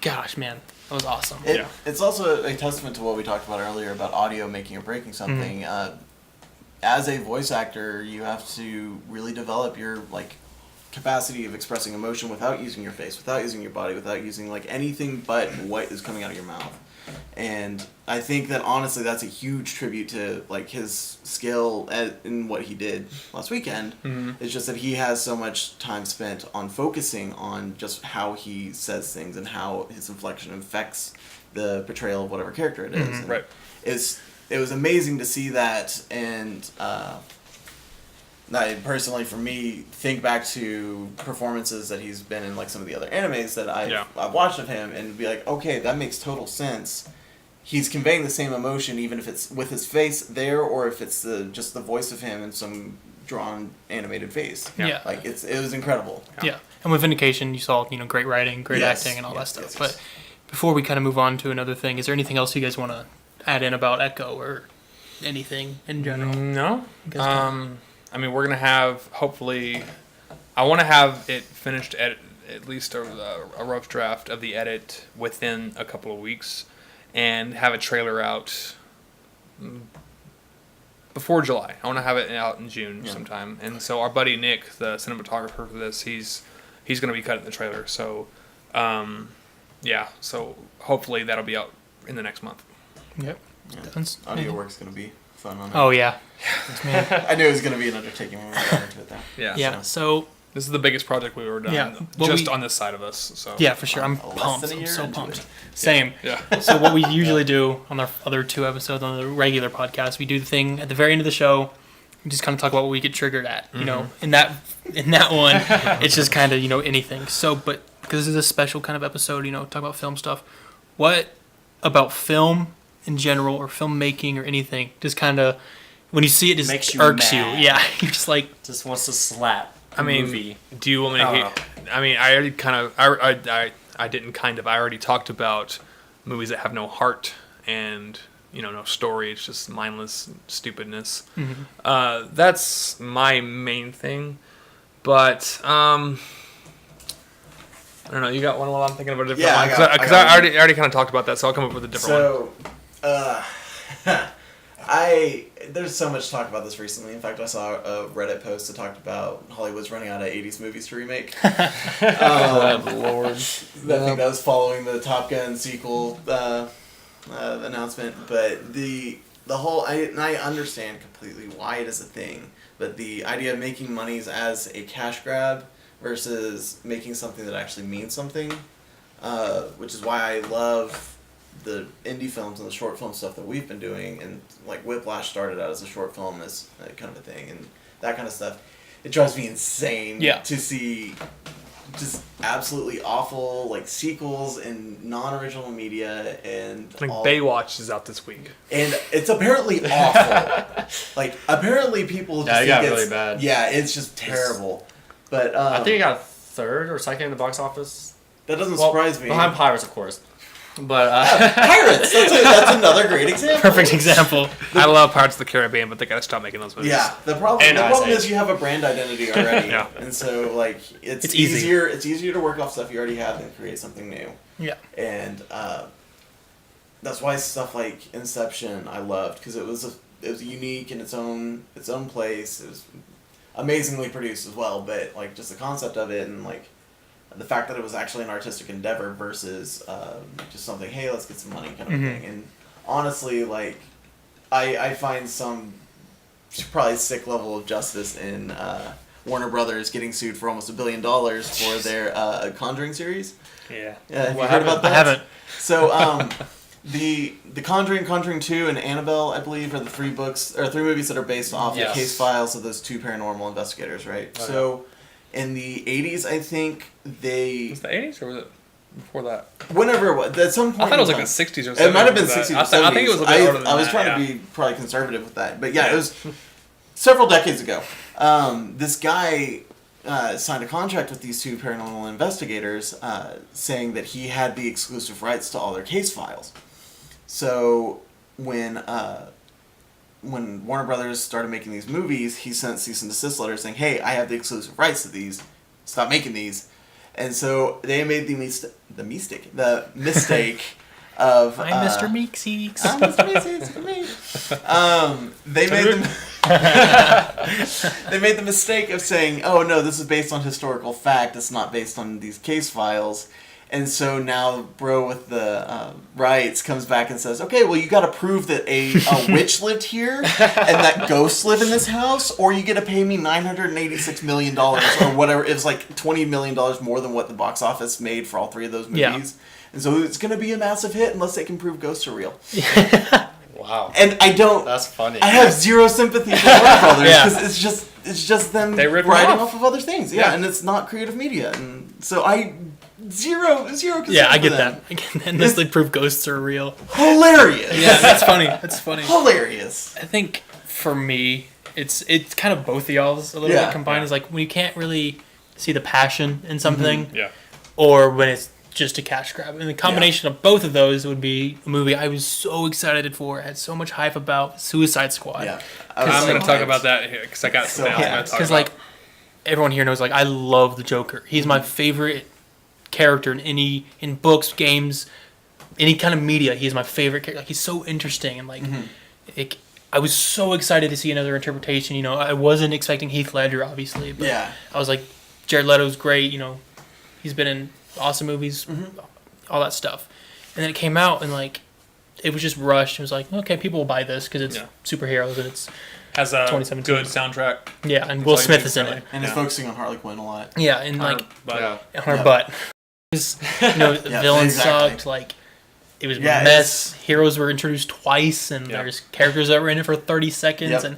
gosh, man, that was awesome. It's also a testament to what we talked about earlier about audio making or breaking something. As a voice actor, you have to really develop your like capacity of expressing emotion without using your face, without using your body, without using like anything but what is coming out of your mouth. And I think that honestly, that's a huge tribute to like his skill in what he did last weekend. It's just that he has so much time spent on focusing on just how he says things and how his inflection affects the portrayal of whatever character it is. Right. It was amazing to see that, and I personally, for me, think back to performances that he's been in, like some of the other animes that I've watched of him, and be like, okay, that makes total sense. He's conveying the same emotion, even if it's with his face there, or if it's just the voice of him in some drawn animated face. Yeah. Like it was incredible. Yeah, and with Vindication, you saw, you know, great writing, great acting, and all that stuff. But before we kind of move on to another thing, is there anything else you guys want to add in about Echo or anything in general? No. I mean, we're going to have, hopefully, I want to have it finished at least a rough draft of the edit within a couple of weeks and have a trailer out before July. I want to have it out in June sometime. And so our buddy Nick, the cinematographer for this, he's going to be cutting the trailer. So, so hopefully that'll be out in the next month. Yep. Audio work's going to be fun on it. Oh, yeah. I knew it was going to be an undertaking when we got into it, though. Yeah, so... This is the biggest project we've ever done, on this side of us. So yeah, for sure. I'm pumped. I'm so pumped. Same. Yeah. So what we usually do on our other 2 episodes on the regular podcast, we do the thing at the very end of the show. We just kind of talk about what we get triggered at. You know, in that one, it's just kind of, you know, anything. So, but because this is a special kind of episode, you know, talk about film stuff. What about film in general, or filmmaking, or anything, just kind of when you see it, just makes you irks mad. you? Yeah, you're just like Just wants to slap. I mean, movie. do you want me to? I mean, I already kind of. I didn't kind of. I already talked about movies that have no heart and, you know, no story. It's just mindless stupidness. That's my main thing. But I don't know. You got one while I'm thinking about a different one? Because I already kind of talked about that, so I'll come up with a different one. There's so much talk about this recently. In fact, I saw a Reddit post that talked about Hollywood's running out of 80s movies to remake. Lord. I think that was following the Top Gun sequel announcement. But the whole, I understand completely why it is a thing, but the idea of making monies as a cash grab versus making something that actually means something, which is why I love the indie films and the short film stuff that we've been doing, and like Whiplash started out as a short film, as kind of a thing, and that kind of stuff. It drives me insane to see just absolutely awful like sequels in non-original media, and I think Baywatch is out this week, and it's apparently awful. Like apparently people just it got really bad. Yeah, it's just terrible. But I think it got 3rd or 2nd in the box office. That doesn't surprise me. Behind Pirates, of course. But Pirates. That's another great example. Perfect example. I love Pirates of the Caribbean, but they gotta stop making those movies. Yeah, the problem And Ice Age. is you have a brand identity already, Yeah. and so like it's easy. easier. It's easier to work off stuff you already have than create something new. Yeah. And that's why stuff like Inception I loved, because it was unique in its own place. It was amazingly produced as well, but like just the concept of it and like the fact that it was actually an artistic endeavor versus just something, hey, let's get some money kind of thing. And honestly, like I find some probably sick level of justice in Warner Brothers getting sued for almost $1 billion for their Conjuring series. Yeah. Have you heard about that? I haven't. So, the Conjuring, Conjuring 2, and Annabelle, I believe, are the three movies that are based off the Yes. case files of those two paranormal investigators, right? Oh, So, in the 80s, I think they... Was it the 80s or was it before that? Whenever it was, at some point... I thought it was in like the time- 60s or something. It might have been like 60s that. or 70s. I think it was a bit older than I was that, trying yeah. to be probably conservative with that. But yeah, it was several decades ago. This guy signed a contract with these two paranormal investigators saying that he had the exclusive rights to all their case files. So when Warner Brothers started making these movies, he sent cease and desist letters saying, hey, I have the exclusive rights to these. Stop making these. And so they made the mistake of... I'm Mr. Meeksies. I'm Mr. Meeksies, for me. They made the mistake of saying, oh no, this is based on historical fact, it's not based on these case files. And so now bro with the rights comes back and says, okay, well you gotta prove that a witch lived here and that ghosts live in this house, or you gotta pay me $986 million or whatever. It was like $20 million more than what the box office made for all three of those movies. Yeah. And so it's gonna be a massive hit unless they can prove ghosts are real. wow, And I don't... that's funny. I have zero sympathy for Warner Brothers Yeah. because it's just them They ripped writing them off. off of other things. Yeah, Yeah. and it's not creative media. And so I zero concern Yeah, I for get them. that. Unless they prove ghosts are real. Hilarious. Yeah, that's funny. That's funny. Hilarious. I think for me, it's kind of both of y'all's a little Yeah. bit combined. Is like when you can't really see the passion in something, Yeah. or when it's just a cash grab. And the combination of both of those would be a movie I was so excited for, had so much hype about, Suicide Squad. Yeah. I'm like- going to talk about that here because I got So something else I'm hyped. going to talk Because about. like everyone here knows, like I love the Joker. He's my favorite character in books, games, any kind of media. He's my favorite character. Like he's so interesting and like, I was so excited to see another interpretation. You know, I wasn't expecting Heath Ledger, obviously, but Yeah. I was like, Jared Leto's great. You know, he's been in awesome movies, all that stuff. And then it came out and like, it was just rushed. It was like, okay, people will buy this because it's Yeah. superheroes and it's Has a 2017. good soundtrack. yeah, and Will all you Smith need is to in say. it. And it's Yeah. focusing on Harley Quinn a lot. Yeah, and like But yeah. on her Yeah. butt. It's, you know, the Yeah, villain exactly. sucked. Like it was a Yeah, mess. Heroes were introduced twice, and Yeah. there's characters that were in it for 30 seconds, Yep. and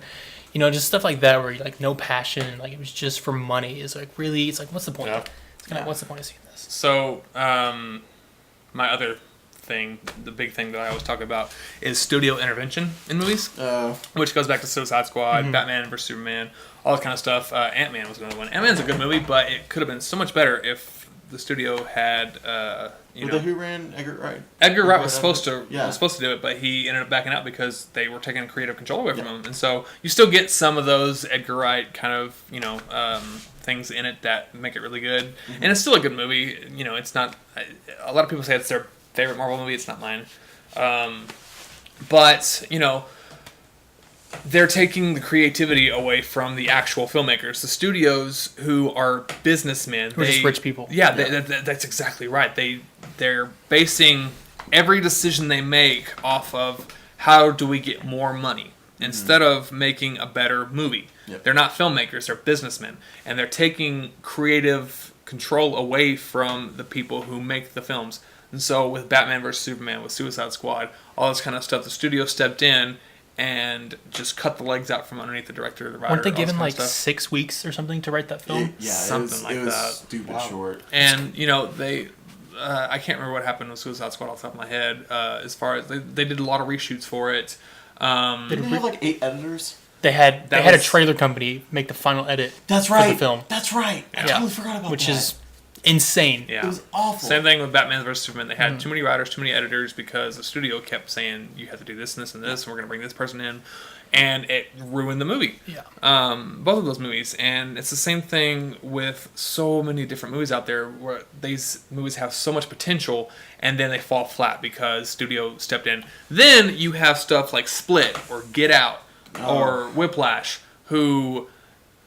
you know, just stuff like that where like no passion, and like it was just for money. Is like really, it's like what's the point? Yeah. It's kind of Yeah. what's the point of seeing this? So, my other thing, the big thing that I always talk about is studio intervention in movies, which goes back to Suicide Squad, Batman vs Superman, all that kind of stuff. Ant-Man was another one. Ant-Man's a good movie, but it could have been so much better if the studio had, you know, Who ran Edgar Wright? Edgar Wright was Edgar- supposed to Yeah. do it, but he ended up backing out because they were taking creative control away from him. And so you still get some of those Edgar Wright kind of, you know, things in it that make it really good. And it's still a good movie. You know, it's not. A lot of people say it's their favorite Marvel movie. It's not mine. But you know, they're taking the creativity away from the actual filmmakers, the studios who are businessmen. Who are just rich people. Yeah, that's exactly right. They're basing every decision they make off of how do we get more money instead of making a better movie. Yep. They're not filmmakers; they're businessmen, and they're taking creative control away from the people who make the films. And so, with Batman vs Superman, with Suicide Squad, all this kind of stuff, the studio stepped in and just cut the legs out from underneath the director, the writer. Weren't they all this given kind of like stuff. 6 weeks or something to write that film? Yeah, Something like it was that. stupid short. And you know they, I can't remember what happened with Suicide Squad off the top of my head. As far as they did a lot of reshoots for it. Didn't they have like 8 editors? They had That a was- trailer company make the final edit That's for right. the film. That's right. I Yeah. totally forgot about Which that. is insane. Yeah. It was awful. Same thing with Batman vs Superman. They had too many writers, too many editors, because the studio kept saying you have to do this and this and this, and we're going to bring this person in, and it ruined the movie. Yeah. Both of those movies, and it's the same thing with so many different movies out there where these movies have so much potential, and then they fall flat because studio stepped in. Then you have stuff like Split or Get Out or Whiplash, who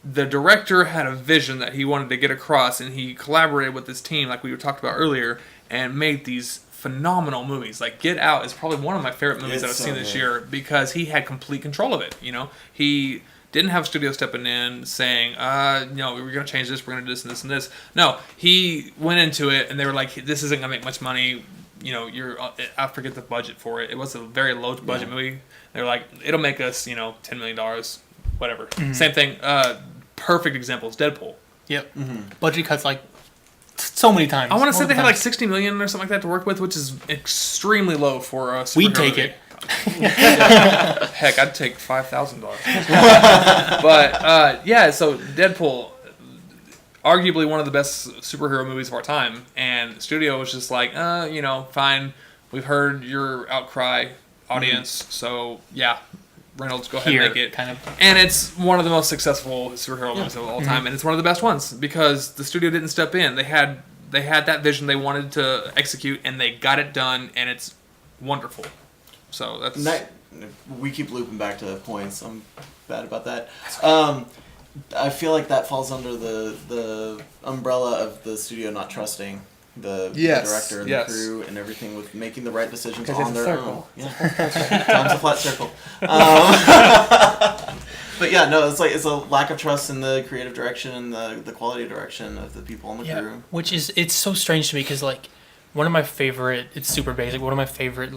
the director had a vision that he wanted to get across, and he collaborated with his team, like we were talking about earlier, and made these phenomenal movies. Like Get Out is probably one of my favorite movies that I've seen this year, because he had complete control of it. You know, he didn't have studio stepping in saying, no, we're going to change this, we're going to do this and this and this. No, he went into it, and they were like, this isn't going to make much money. You know, I forget the budget for it. It was a very low budget movie. They were like, it'll make us, $10 million, whatever. Same thing. Perfect example is Deadpool. Yep. Budget cuts like so many times. I want to say they had like $60 million or something like that to work with, which is extremely low for a superhero We'd take movie. it. Heck, I'd take $5,000. But yeah, so Deadpool, arguably one of the best superhero movies of our time, and studio was just like, fine. We've heard your outcry, audience, so yeah. Reynolds, go ahead and make it. Kind of. And it's one of the most successful superhero movies of all time, and it's one of the best ones because the studio didn't step in. They had that vision they wanted to execute, and they got it done, and it's wonderful. So that's... we keep looping back to points. I'm bad about that. I feel like that falls under the umbrella of the studio not trusting the director and the crew and everything, with making the right decisions on their own. Yeah, time's a flat circle. But yeah, no, it's a lack of trust in the creative direction and the quality direction of the people on the crew. Which is, it's so strange to me because like one of my favorite, it's super basic, one of my favorite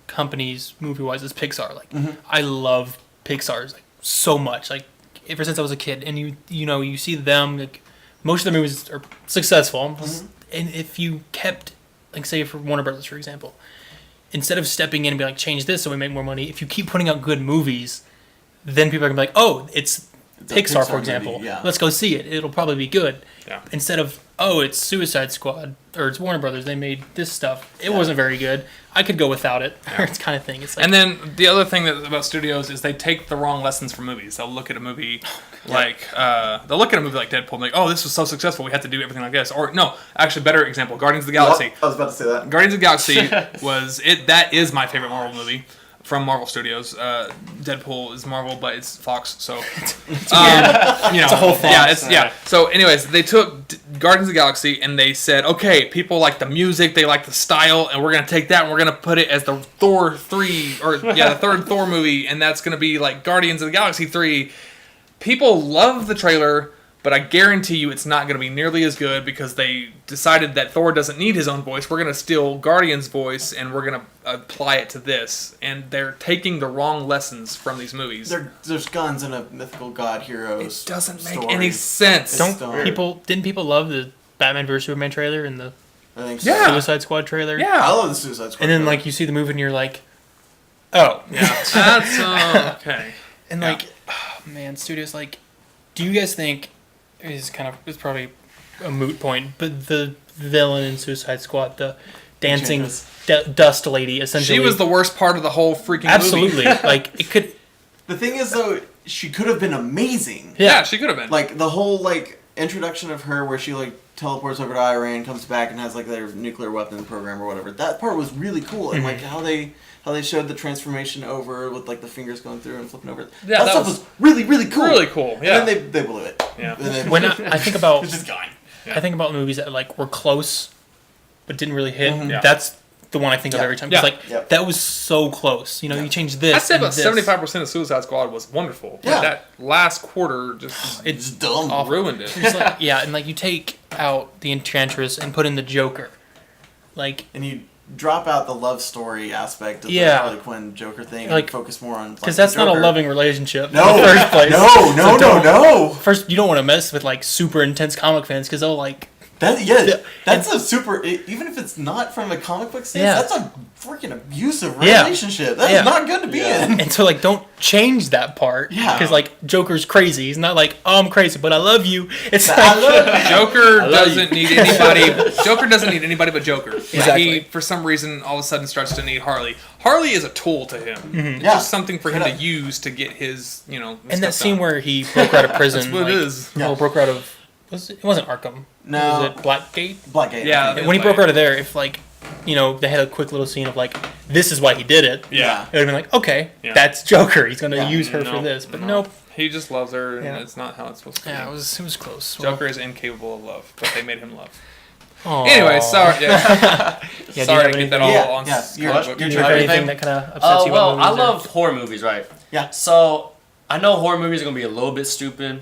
companies movie wise is Pixar. Like I love Pixar like so much, like ever since I was a kid, and you see them, like most of their movies are successful. And if you kept, like, say for Warner Brothers, for example, instead of stepping in and be like, change this so we make more money, if you keep putting out good movies, then people are going to be like, oh, it's Pixar, for example. Movie, yeah. Let's go see it. It'll probably be good. Yeah. Instead of, oh, it's Suicide Squad, or it's Warner Brothers, they made this stuff. It wasn't very good. I could go without it. It's kind of thing. It's like, and then the other thing about studios is they take the wrong lessons from movies. They'll look at a movie like Deadpool and like, oh, this was so successful, we had to do everything like this. Or no, actually, better example, Guardians of the Galaxy. I was about to say that. Guardians of the Galaxy that is my favorite Marvel movie from Marvel Studios. Deadpool is Marvel, but it's Fox, so it's a whole Fox. Yeah. So, anyways, they took Guardians of the Galaxy and they said, okay, people like the music, they like the style, and we're gonna take that and we're gonna put it as the Thor 3 the third Thor movie, and that's gonna be like Guardians of the Galaxy 3. People love the trailer, but I guarantee you it's not going to be nearly as good because they decided that Thor doesn't need his own voice. We're going to steal Guardian's voice and we're going to apply it to this. And they're taking the wrong lessons from these movies. There's guns and a mythical god heroes. It doesn't make any sense. Didn't people love the Batman vs Superman trailer and the I think so. Suicide Squad trailer? Yeah. I love the Suicide Squad. And then like you see the movie and you're like, oh. Yeah. That's okay. And like, oh, man, studios like, do you guys think it's probably a moot point, but the villain in Suicide Squad, the dancing dust lady, essentially, she was the worst part of the whole freaking movie. Absolutely. Like it could. The thing is though, she could have been amazing. Yeah, she could have been. Like the whole introduction of her where she teleports over to Iran, comes back and has their nuclear weapon program or whatever. That part was really cool, and how they showed the transformation over with the fingers going through and flipping over. Yeah, that stuff was really, really cool. Really cool. Yeah. And then they blew it. Yeah. When I think about it's just gone. I think about movies that were close but didn't really hit. Yeah. That's the one I think of every time. Because that was so close. You changed this. I'd say about this. 75% of Suicide Squad was wonderful. Yeah. That last quarter just It's dumb. ruined it. It's and you take out the Enchantress and put in the Joker. And you drop out the love story aspect of the Harley Quinn Joker thing and focus more on because that's not a loving relationship in the first place. No. First, you don't want to mess with super intense comic fans because they'll That's a super. Even if it's not from a comic book sense, Yeah. that's a freaking abusive Yeah. relationship. That's Yeah. not good to be in. And so, like, don't change that part. Yeah. Because, like, Joker's crazy. He's not like, oh, I'm crazy, but I love you. It's like, I love Joker love doesn't need anybody. Joker doesn't need anybody but Joker. Exactly. He, for some reason, all of a sudden starts to need Harley. Harley is a tool to him. It's Yeah. just something for him to Yeah. use to get his, and that stuff scene done. where he broke her out of prison. That's what it like, is. Well, broke her out of. It wasn't Arkham. No. Was it Blackgate? Blackgate. Yeah. I think. When he broke her out of there, if, like, they had a quick little scene of, like, this is why he did it. Yeah. It would have been like, okay, Yeah. that's Joker. He's going to Yeah. use her for No, this. But no. nope. He just loves her, and Yeah. it's not how it's supposed to be. Yeah, it was close. Joker is incapable of love, but they made him love. Aw. Anyway, sorry. Yeah. Yeah, do you Sorry have to get that anything- all on Yeah, you're- comic you're book. Do you have Everything- anything that kind of upsets you well, about I movies? love horror movies, right? Yeah. So I know horror movies are gonna be a little bit stupid,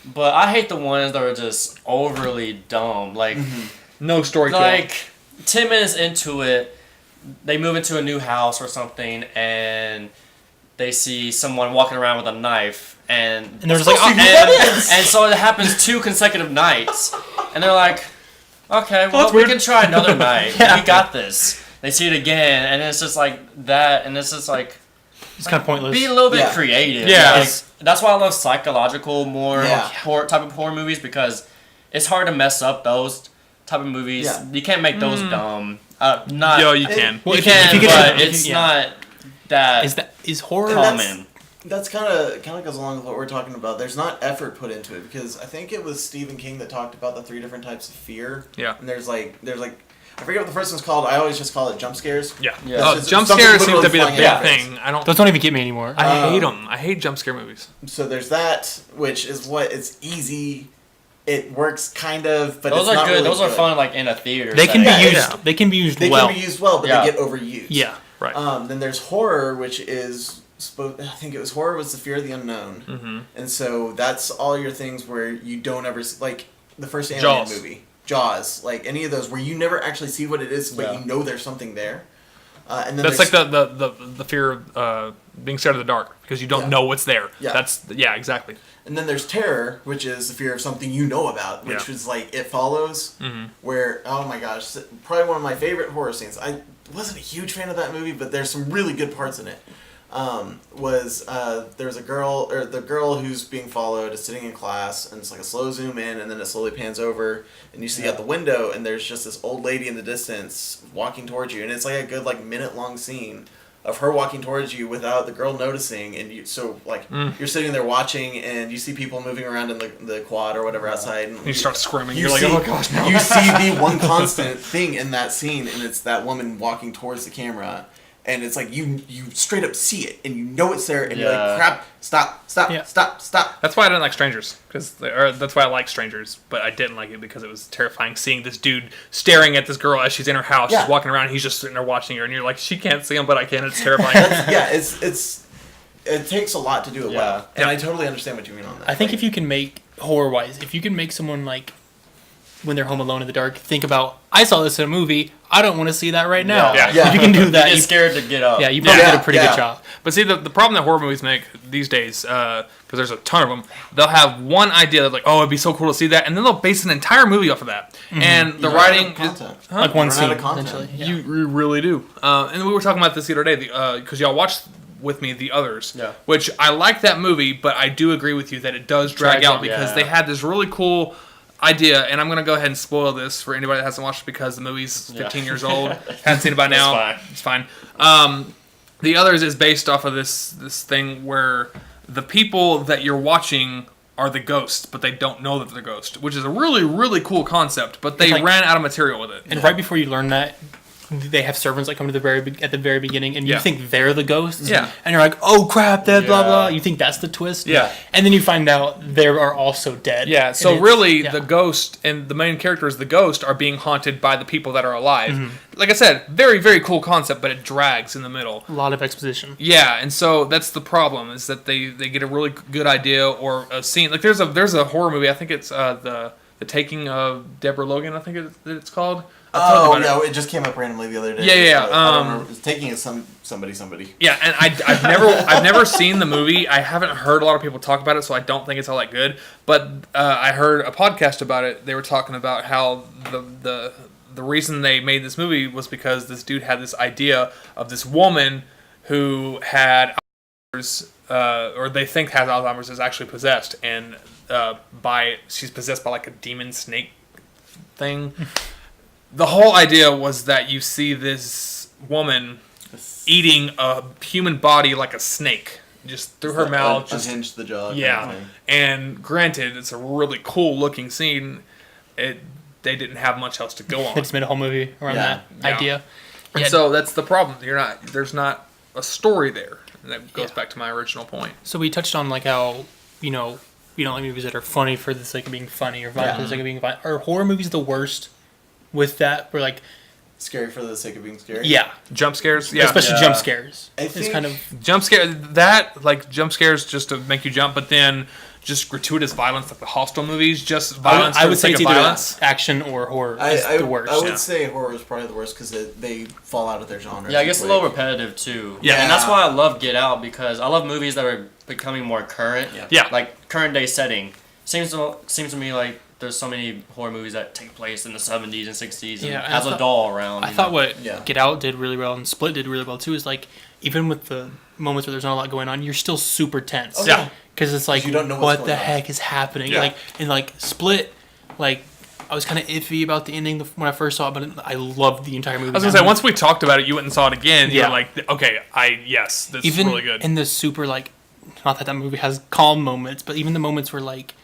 but I hate the ones that are just overly dumb. Like, No storytelling. like 10 minutes into it, they move into a new house or something, and they see someone walking around with a knife, and And there's like, supposed to oh, be- and, and so it happens 2 consecutive nights, and they're like, okay, well, that's we weird. can try another night. Yeah. We got this. They see it again, and it's just like that, and it's just like, it's kind of pointless. be a little bit Yeah. creative. Yeah. Like, that's why I love psychological more Yeah. type of horror movies, because it's hard to mess up those type of movies. Yeah. You can't make those dumb. Not Yo, you can. Well, you if you- can, if you get but to- it's yeah. not that Is horror? common. That's kind of goes along with what we're talking about. There's not effort put into it because I think it was Stephen King that talked about the 3 different types of fear. Yeah. And there's like I forget what the first one's called. I always just call it jump scares. Yeah. Yeah. Oh, It's jump something scares seem to literally be the flying big out. thing. I don't. Those don't even get me anymore. I hate them. I hate jump scare movies. So there's that, which is what it's easy. It works kind of, but Those it's are not good. really Those are good. fun, like in a theater. They can setting. be used. Yeah. They can be used They well. can be used well, but Yeah. they get overused. Yeah. Right. Then there's horror, which is I think it was horror was the fear of the unknown, Mm-hmm. and so that's all your things where you don't ever like the first animated Jaws. movie, Jaws, like any of those where you never actually see what it is, but Yeah. you know there's something there. And then That's like there's- the fear of being scared of the dark because you don't Yeah. know what's there. Yeah. That's exactly. And then there's terror, which is the fear of something you know about, which Yeah. is like It Follows, where, oh my gosh, probably one of my favorite horror scenes. I wasn't a huge fan of that movie, but there's some really good parts in it. There's a girl, or the girl who's being followed is sitting in class, and it's like a slow zoom in, and then it slowly pans over, and you see out the window, and there's just this old lady in the distance walking towards you, and it's like a good minute long scene of her walking towards you without the girl noticing, and you're sitting there watching, and you see people moving around in the quad or whatever outside, and You start screaming. you You're like, see, oh my gosh, no. you see the one constant thing in that scene, and it's that woman walking towards the camera, and it's like you straight up see it, and you know it's there, and you're Yeah. like, crap, stop, Yeah. stop. That's why I didn't like Strangers, or that's why I like Strangers, but I didn't like it because it was terrifying seeing this dude staring at this girl as she's in her house, Yeah. she's walking around, and he's just sitting there watching her, and you're like, she can't see him, but I can. It's terrifying. Yeah, it takes a lot to do it well, Yeah. and I totally understand what you mean on that. I think if you can make horror-wise, if you can make someone like when they're home alone in the dark, think about, I saw this in a movie. I don't want to see that right now. Yeah. Yeah. If you can do that, You you, get scared to get up. yeah, you probably Yeah. did a pretty Yeah. good job. But see, the problem that horror movies make these days, because there's a ton of them, they'll have one idea that's like, oh, it'd be so cool to see that, and then they'll base an entire movie off of that. And the You run out of writing, content. Like one Run scene, out of content. essentially. Yeah. you really do. And we were talking about this the other day, because y'all watched with me The Others, Yeah. which I like that movie, but I do agree with you that it does drag Drags out on, because yeah. they had this really cool idea, and I'm going to go ahead and spoil this for anybody that hasn't watched it because the movie's 15 years old. Haven't seen it by now. fine. It's fine. The Others is based off of this thing where the people that you're watching are the ghosts, but they don't know that they're ghosts, which is a really, really cool concept, but they It's like- ran out of material with it. And right before you learn that, they have servants that come to at the very beginning, and you Yeah. think they're the ghosts. Yeah. And you're like, oh crap, dead, blah Yeah. blah. You think that's the twist. Yeah. And then you find out they are also dead. Yeah, And so it's- really, yeah. the ghost and the main character is the ghost are being haunted by the people that are alive. Mm-hmm. Like I said, very, very cool concept, but it drags in the middle. a lot of exposition. Yeah, and so that's the problem is that they get a really good idea or a scene. Like there's a horror movie. I think it's the Taking of Deborah Logan. I think it's called. I'll tell you Oh about it. no, it just came up randomly the other day. Yeah, yeah, I don't remember. It's taking some somebody. Yeah, and I've never seen the movie. I haven't heard a lot of people talk about it, so I don't think it's all that good. But I heard a podcast about it. They were talking about how the reason they made this movie was because this dude had this idea of this woman who had Alzheimer's, or they think has Alzheimer's, is actually possessed, and she's possessed by like a demon snake thing. The whole idea was that you see this woman eating a human body like a snake, just through her mouth, just unhinge the jaw. yeah. Kind of thing. And granted, it's a really cool looking scene. They didn't have much else to go on. They just made a whole movie around that Yeah. idea. And so that's the problem. There's not a story there. And that goes back to my original point. So we touched on like how, you know, we don't like movies that are funny for the sake of being funny or violent for the sake of being violent. Are horror movies the worst with that? We're like, Scary for the sake of being scary. yeah. Jump scares, yeah. Especially jump scares. I It's think- kind of Jump scares just to make you jump, but then just gratuitous violence like the Hostel movies, just violence I for would the say sake it's of either violence. action or horror is the worst. I would yeah. say horror is probably the worst because they fall out of their genre. Yeah, I guess a quick. little repetitive too. Yeah. And that's why I love Get Out, because I love movies that are becoming more current. Yeah. Like current day setting. Seems to me like there's so many horror movies that take place in the 70s and 60s and Yeah, and has a doll around. I thought what Yeah. Get Out did really well and Split did really well too is like even with the moments where there's not a lot going on, you're still super tense. Oh, Yeah. Because it's like, You don't know what's what the going on. heck is happening? Yeah. Like in like Split, like I was kind of iffy about the ending when I first saw it, but I loved the entire movie. I was gonna say, once we talked about it, you went and saw it again. Yeah. You're like, okay, this is even really good. in the super like, not that movie has calm moments, but even the moments where like,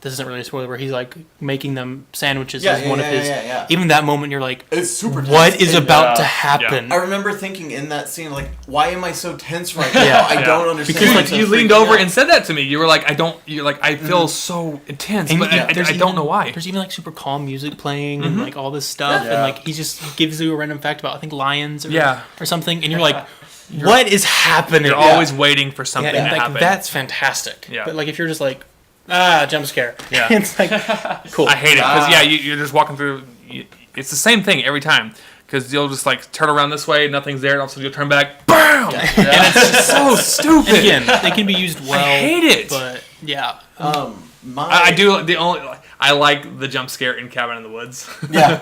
this isn't really a spoiler, where he's like making them sandwiches as one of his. Yeah. Even that moment, you're like, It's super. what tense. is And about to happen? I remember thinking in that scene, like, why am I so tense right now? Yeah. I don't understand. Because, why like, I'm so you leaned freaking over out. and said that to me. You were like, I feel so intense, but I there's don't know why. There's even like super calm music playing and like all this stuff, Yeah. and like he just gives you a random fact about I think lions or Yeah. or something, and you're like, what is happening? You're always waiting for something and to like happen. that's fantastic. Yeah. But like if you're just like jump scare, Yeah. it's like cool. I hate it because you're just walking through. It's the same thing every time because you'll just like turn around this way, nothing's there, and all of a sudden you'll turn back, BAM! And it's just so stupid. Again, they can be used well. I hate it. But yeah, I do I like the jump scare in Cabin in the Woods. Yeah,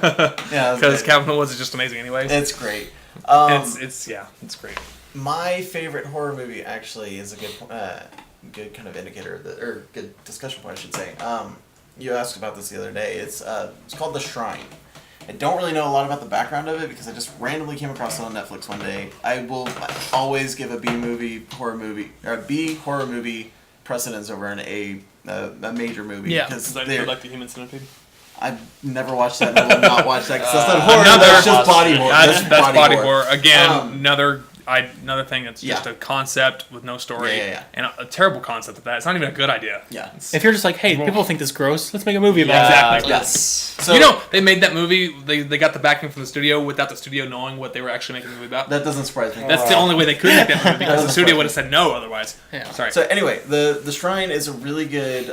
Because Cabin in the Woods is just amazing anyway. it's great. It's great. My favorite horror movie actually is a good kind of indicator or good discussion point, I should say. You asked about this the other day. It's called The Shrine. I don't really know a lot about the background of it because I just randomly came across it on Netflix one day. I will always give a B horror movie precedence over a major movie. Yeah. because Like the Human Centipede. I've never watched that. And I will not watch that because that's not horror. Another- That's just body horror. That's body horror. Again, Um, another thing that's just yeah. a concept with no story. Yeah. And a terrible concept at that. It's not even a good idea. Yeah. if you're just like, hey, people think this gross, let's make a movie about Yeah, it. Exactly. Yes. So You know, they made that movie, they got the backing from the studio without the studio knowing what they were actually making the movie about. that doesn't surprise me. That's the only way they could make that movie because the That's studio right. would have said no otherwise. Yeah. Sorry. So anyway, the Shrine is a really good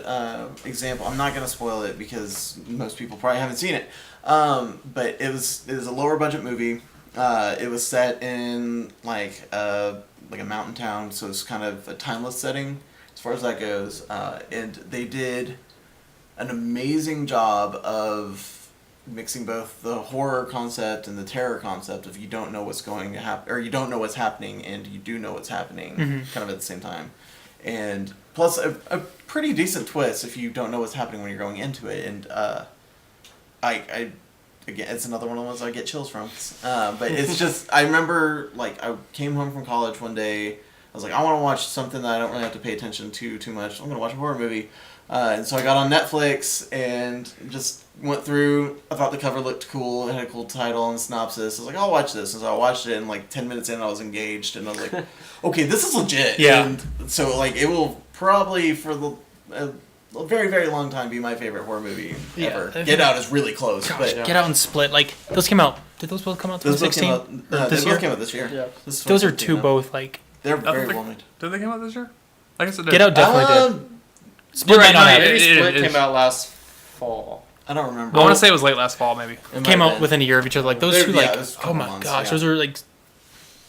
example. I'm not gonna spoil it because most people probably haven't seen it. But it was a lower budget movie. It was set in like a mountain town, so it's kind of a timeless setting as far as that goes. And they did an amazing job of mixing both the horror concept and the terror concept of you don't know what's going to happen, or you don't know what's happening and you do know what's happening, kind of at the same time. And plus a pretty decent twist if you don't know what's happening when you're going into it. And I again, it's another one of the ones I get chills from. But it's just, I remember, like, I came home from college one day. I was like, I want to watch something that I don't really have to pay attention to too much. I'm going to watch a horror movie. And so I got on Netflix and just went through. I thought the cover looked cool. It had a cool title and synopsis. I was like, I'll watch this. And so I watched it, and like 10 minutes in, I was engaged. And I was like, okay, this is legit. Yeah. And so, like, it will probably, for the... a very, very long time be my favorite horror movie ever. Yeah. Get Out is really close. Gosh, but Get Out and Split, like those came out. Did those both come out those both 2016? came out, This they year? both came out this year. Yeah. This is Those are 2015 two now. both like. They're I very think- well made. Did they come out this year? I guess it did. Get Out definitely did. Split You're right, might not no, have. it- Maybe Split it- came out last fall. I don't remember. I want to say it was late last fall, maybe. It might Came have out been. within a year of each other. Like those They're- two, yeah, like it was a oh couple my months, gosh, yeah. those are like,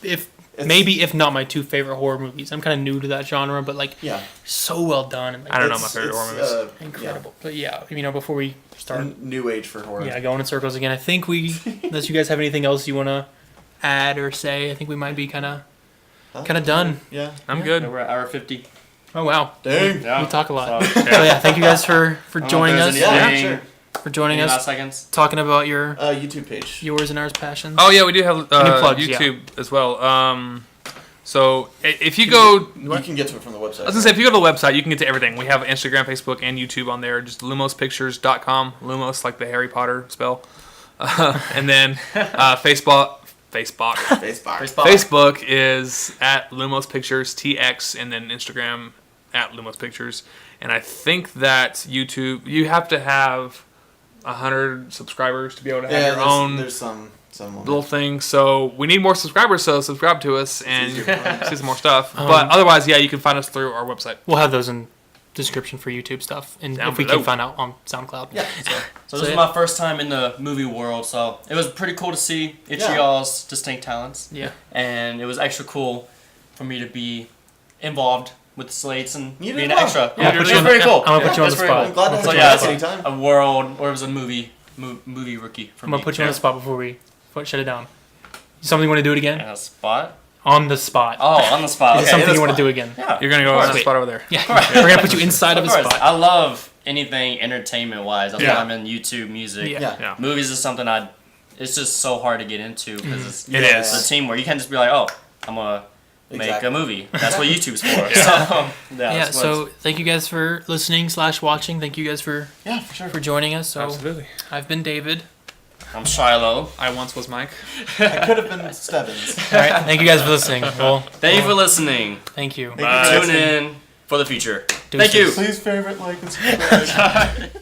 if maybe if not my 2 favorite horror movies. I'm kind of new to that genre, but like Yeah. so well done. And, like, I don't know my favorite horror movies. incredible. But yeah, before we start, New age for horror. yeah, going in circles again. I think unless you guys have anything else you want to add or say, I think we might be kind of done. Yeah. I'm good. We're at hour 50. Oh wow, Dang. Yeah. we talk a lot. So, So yeah, thank you guys for joining us. Yeah, sure. For joining any us, last seconds? talking about your YouTube page. yours and ours passions. Oh yeah, we do have Any plugs, yeah. YouTube as well. So if you go, You can get to it from the website. I was gonna say, if you go to the website, you can get to everything. We have Instagram, Facebook, and YouTube on there. Just lumospictures.com. Lumos, like the Harry Potter spell. And then Facebook is at Lumos Pictures TX, and then Instagram at Lumos Pictures. And I think that YouTube, you have to have 100 subscribers to be able to have your own There's some little thing. So we need more subscribers, so subscribe to us and easier. see some more stuff. But otherwise, yeah, you can find us through our website. We'll have those in description for YouTube stuff, and Down if we below. can find out on SoundCloud. Yeah. So this is my first time in the movie world, so it was pretty cool to see each of Yeah. y'all's distinct talents. Yeah. And it was extra cool for me to be involved with the slates and You be did an well. extra. Yeah, it put was you on very the- cool. I'm gonna put you on It's the very spot. I'm glad to have So you yeah, guys it's anytime. a world, or it was a movie rookie for I'm me. gonna put you on the spot before we shut it down. Something you want to do it again? And a spot? On the spot. Oh, on the spot. Is Okay. it something the you want to spot. do again? Yeah. You're going to go Of on course. that spot over there. Yeah. We're gonna put you inside of a Of course. spot. I love anything entertainment wise. That's Yeah. why I'm in YouTube music. Yeah. Yeah. Yeah. Movies is something it's just so hard to get into because it's It Yeah. is. a teamwork. You can't just be like, oh, I'm gonna make Exactly. a movie. That's what YouTube's for. So, Yeah. that's what So thank you guys for listening / watching. Thank you guys for yeah, for sure. joining us. So Absolutely. I've been David. I'm Shiloh. I once was Mike. I could have been Stebbins. All right. Thank you guys for listening. Well, Thank you for listening. thank you. Thank you for Tune listening. in for the future. Deuces. Thank you. Please favorite, like, and subscribe.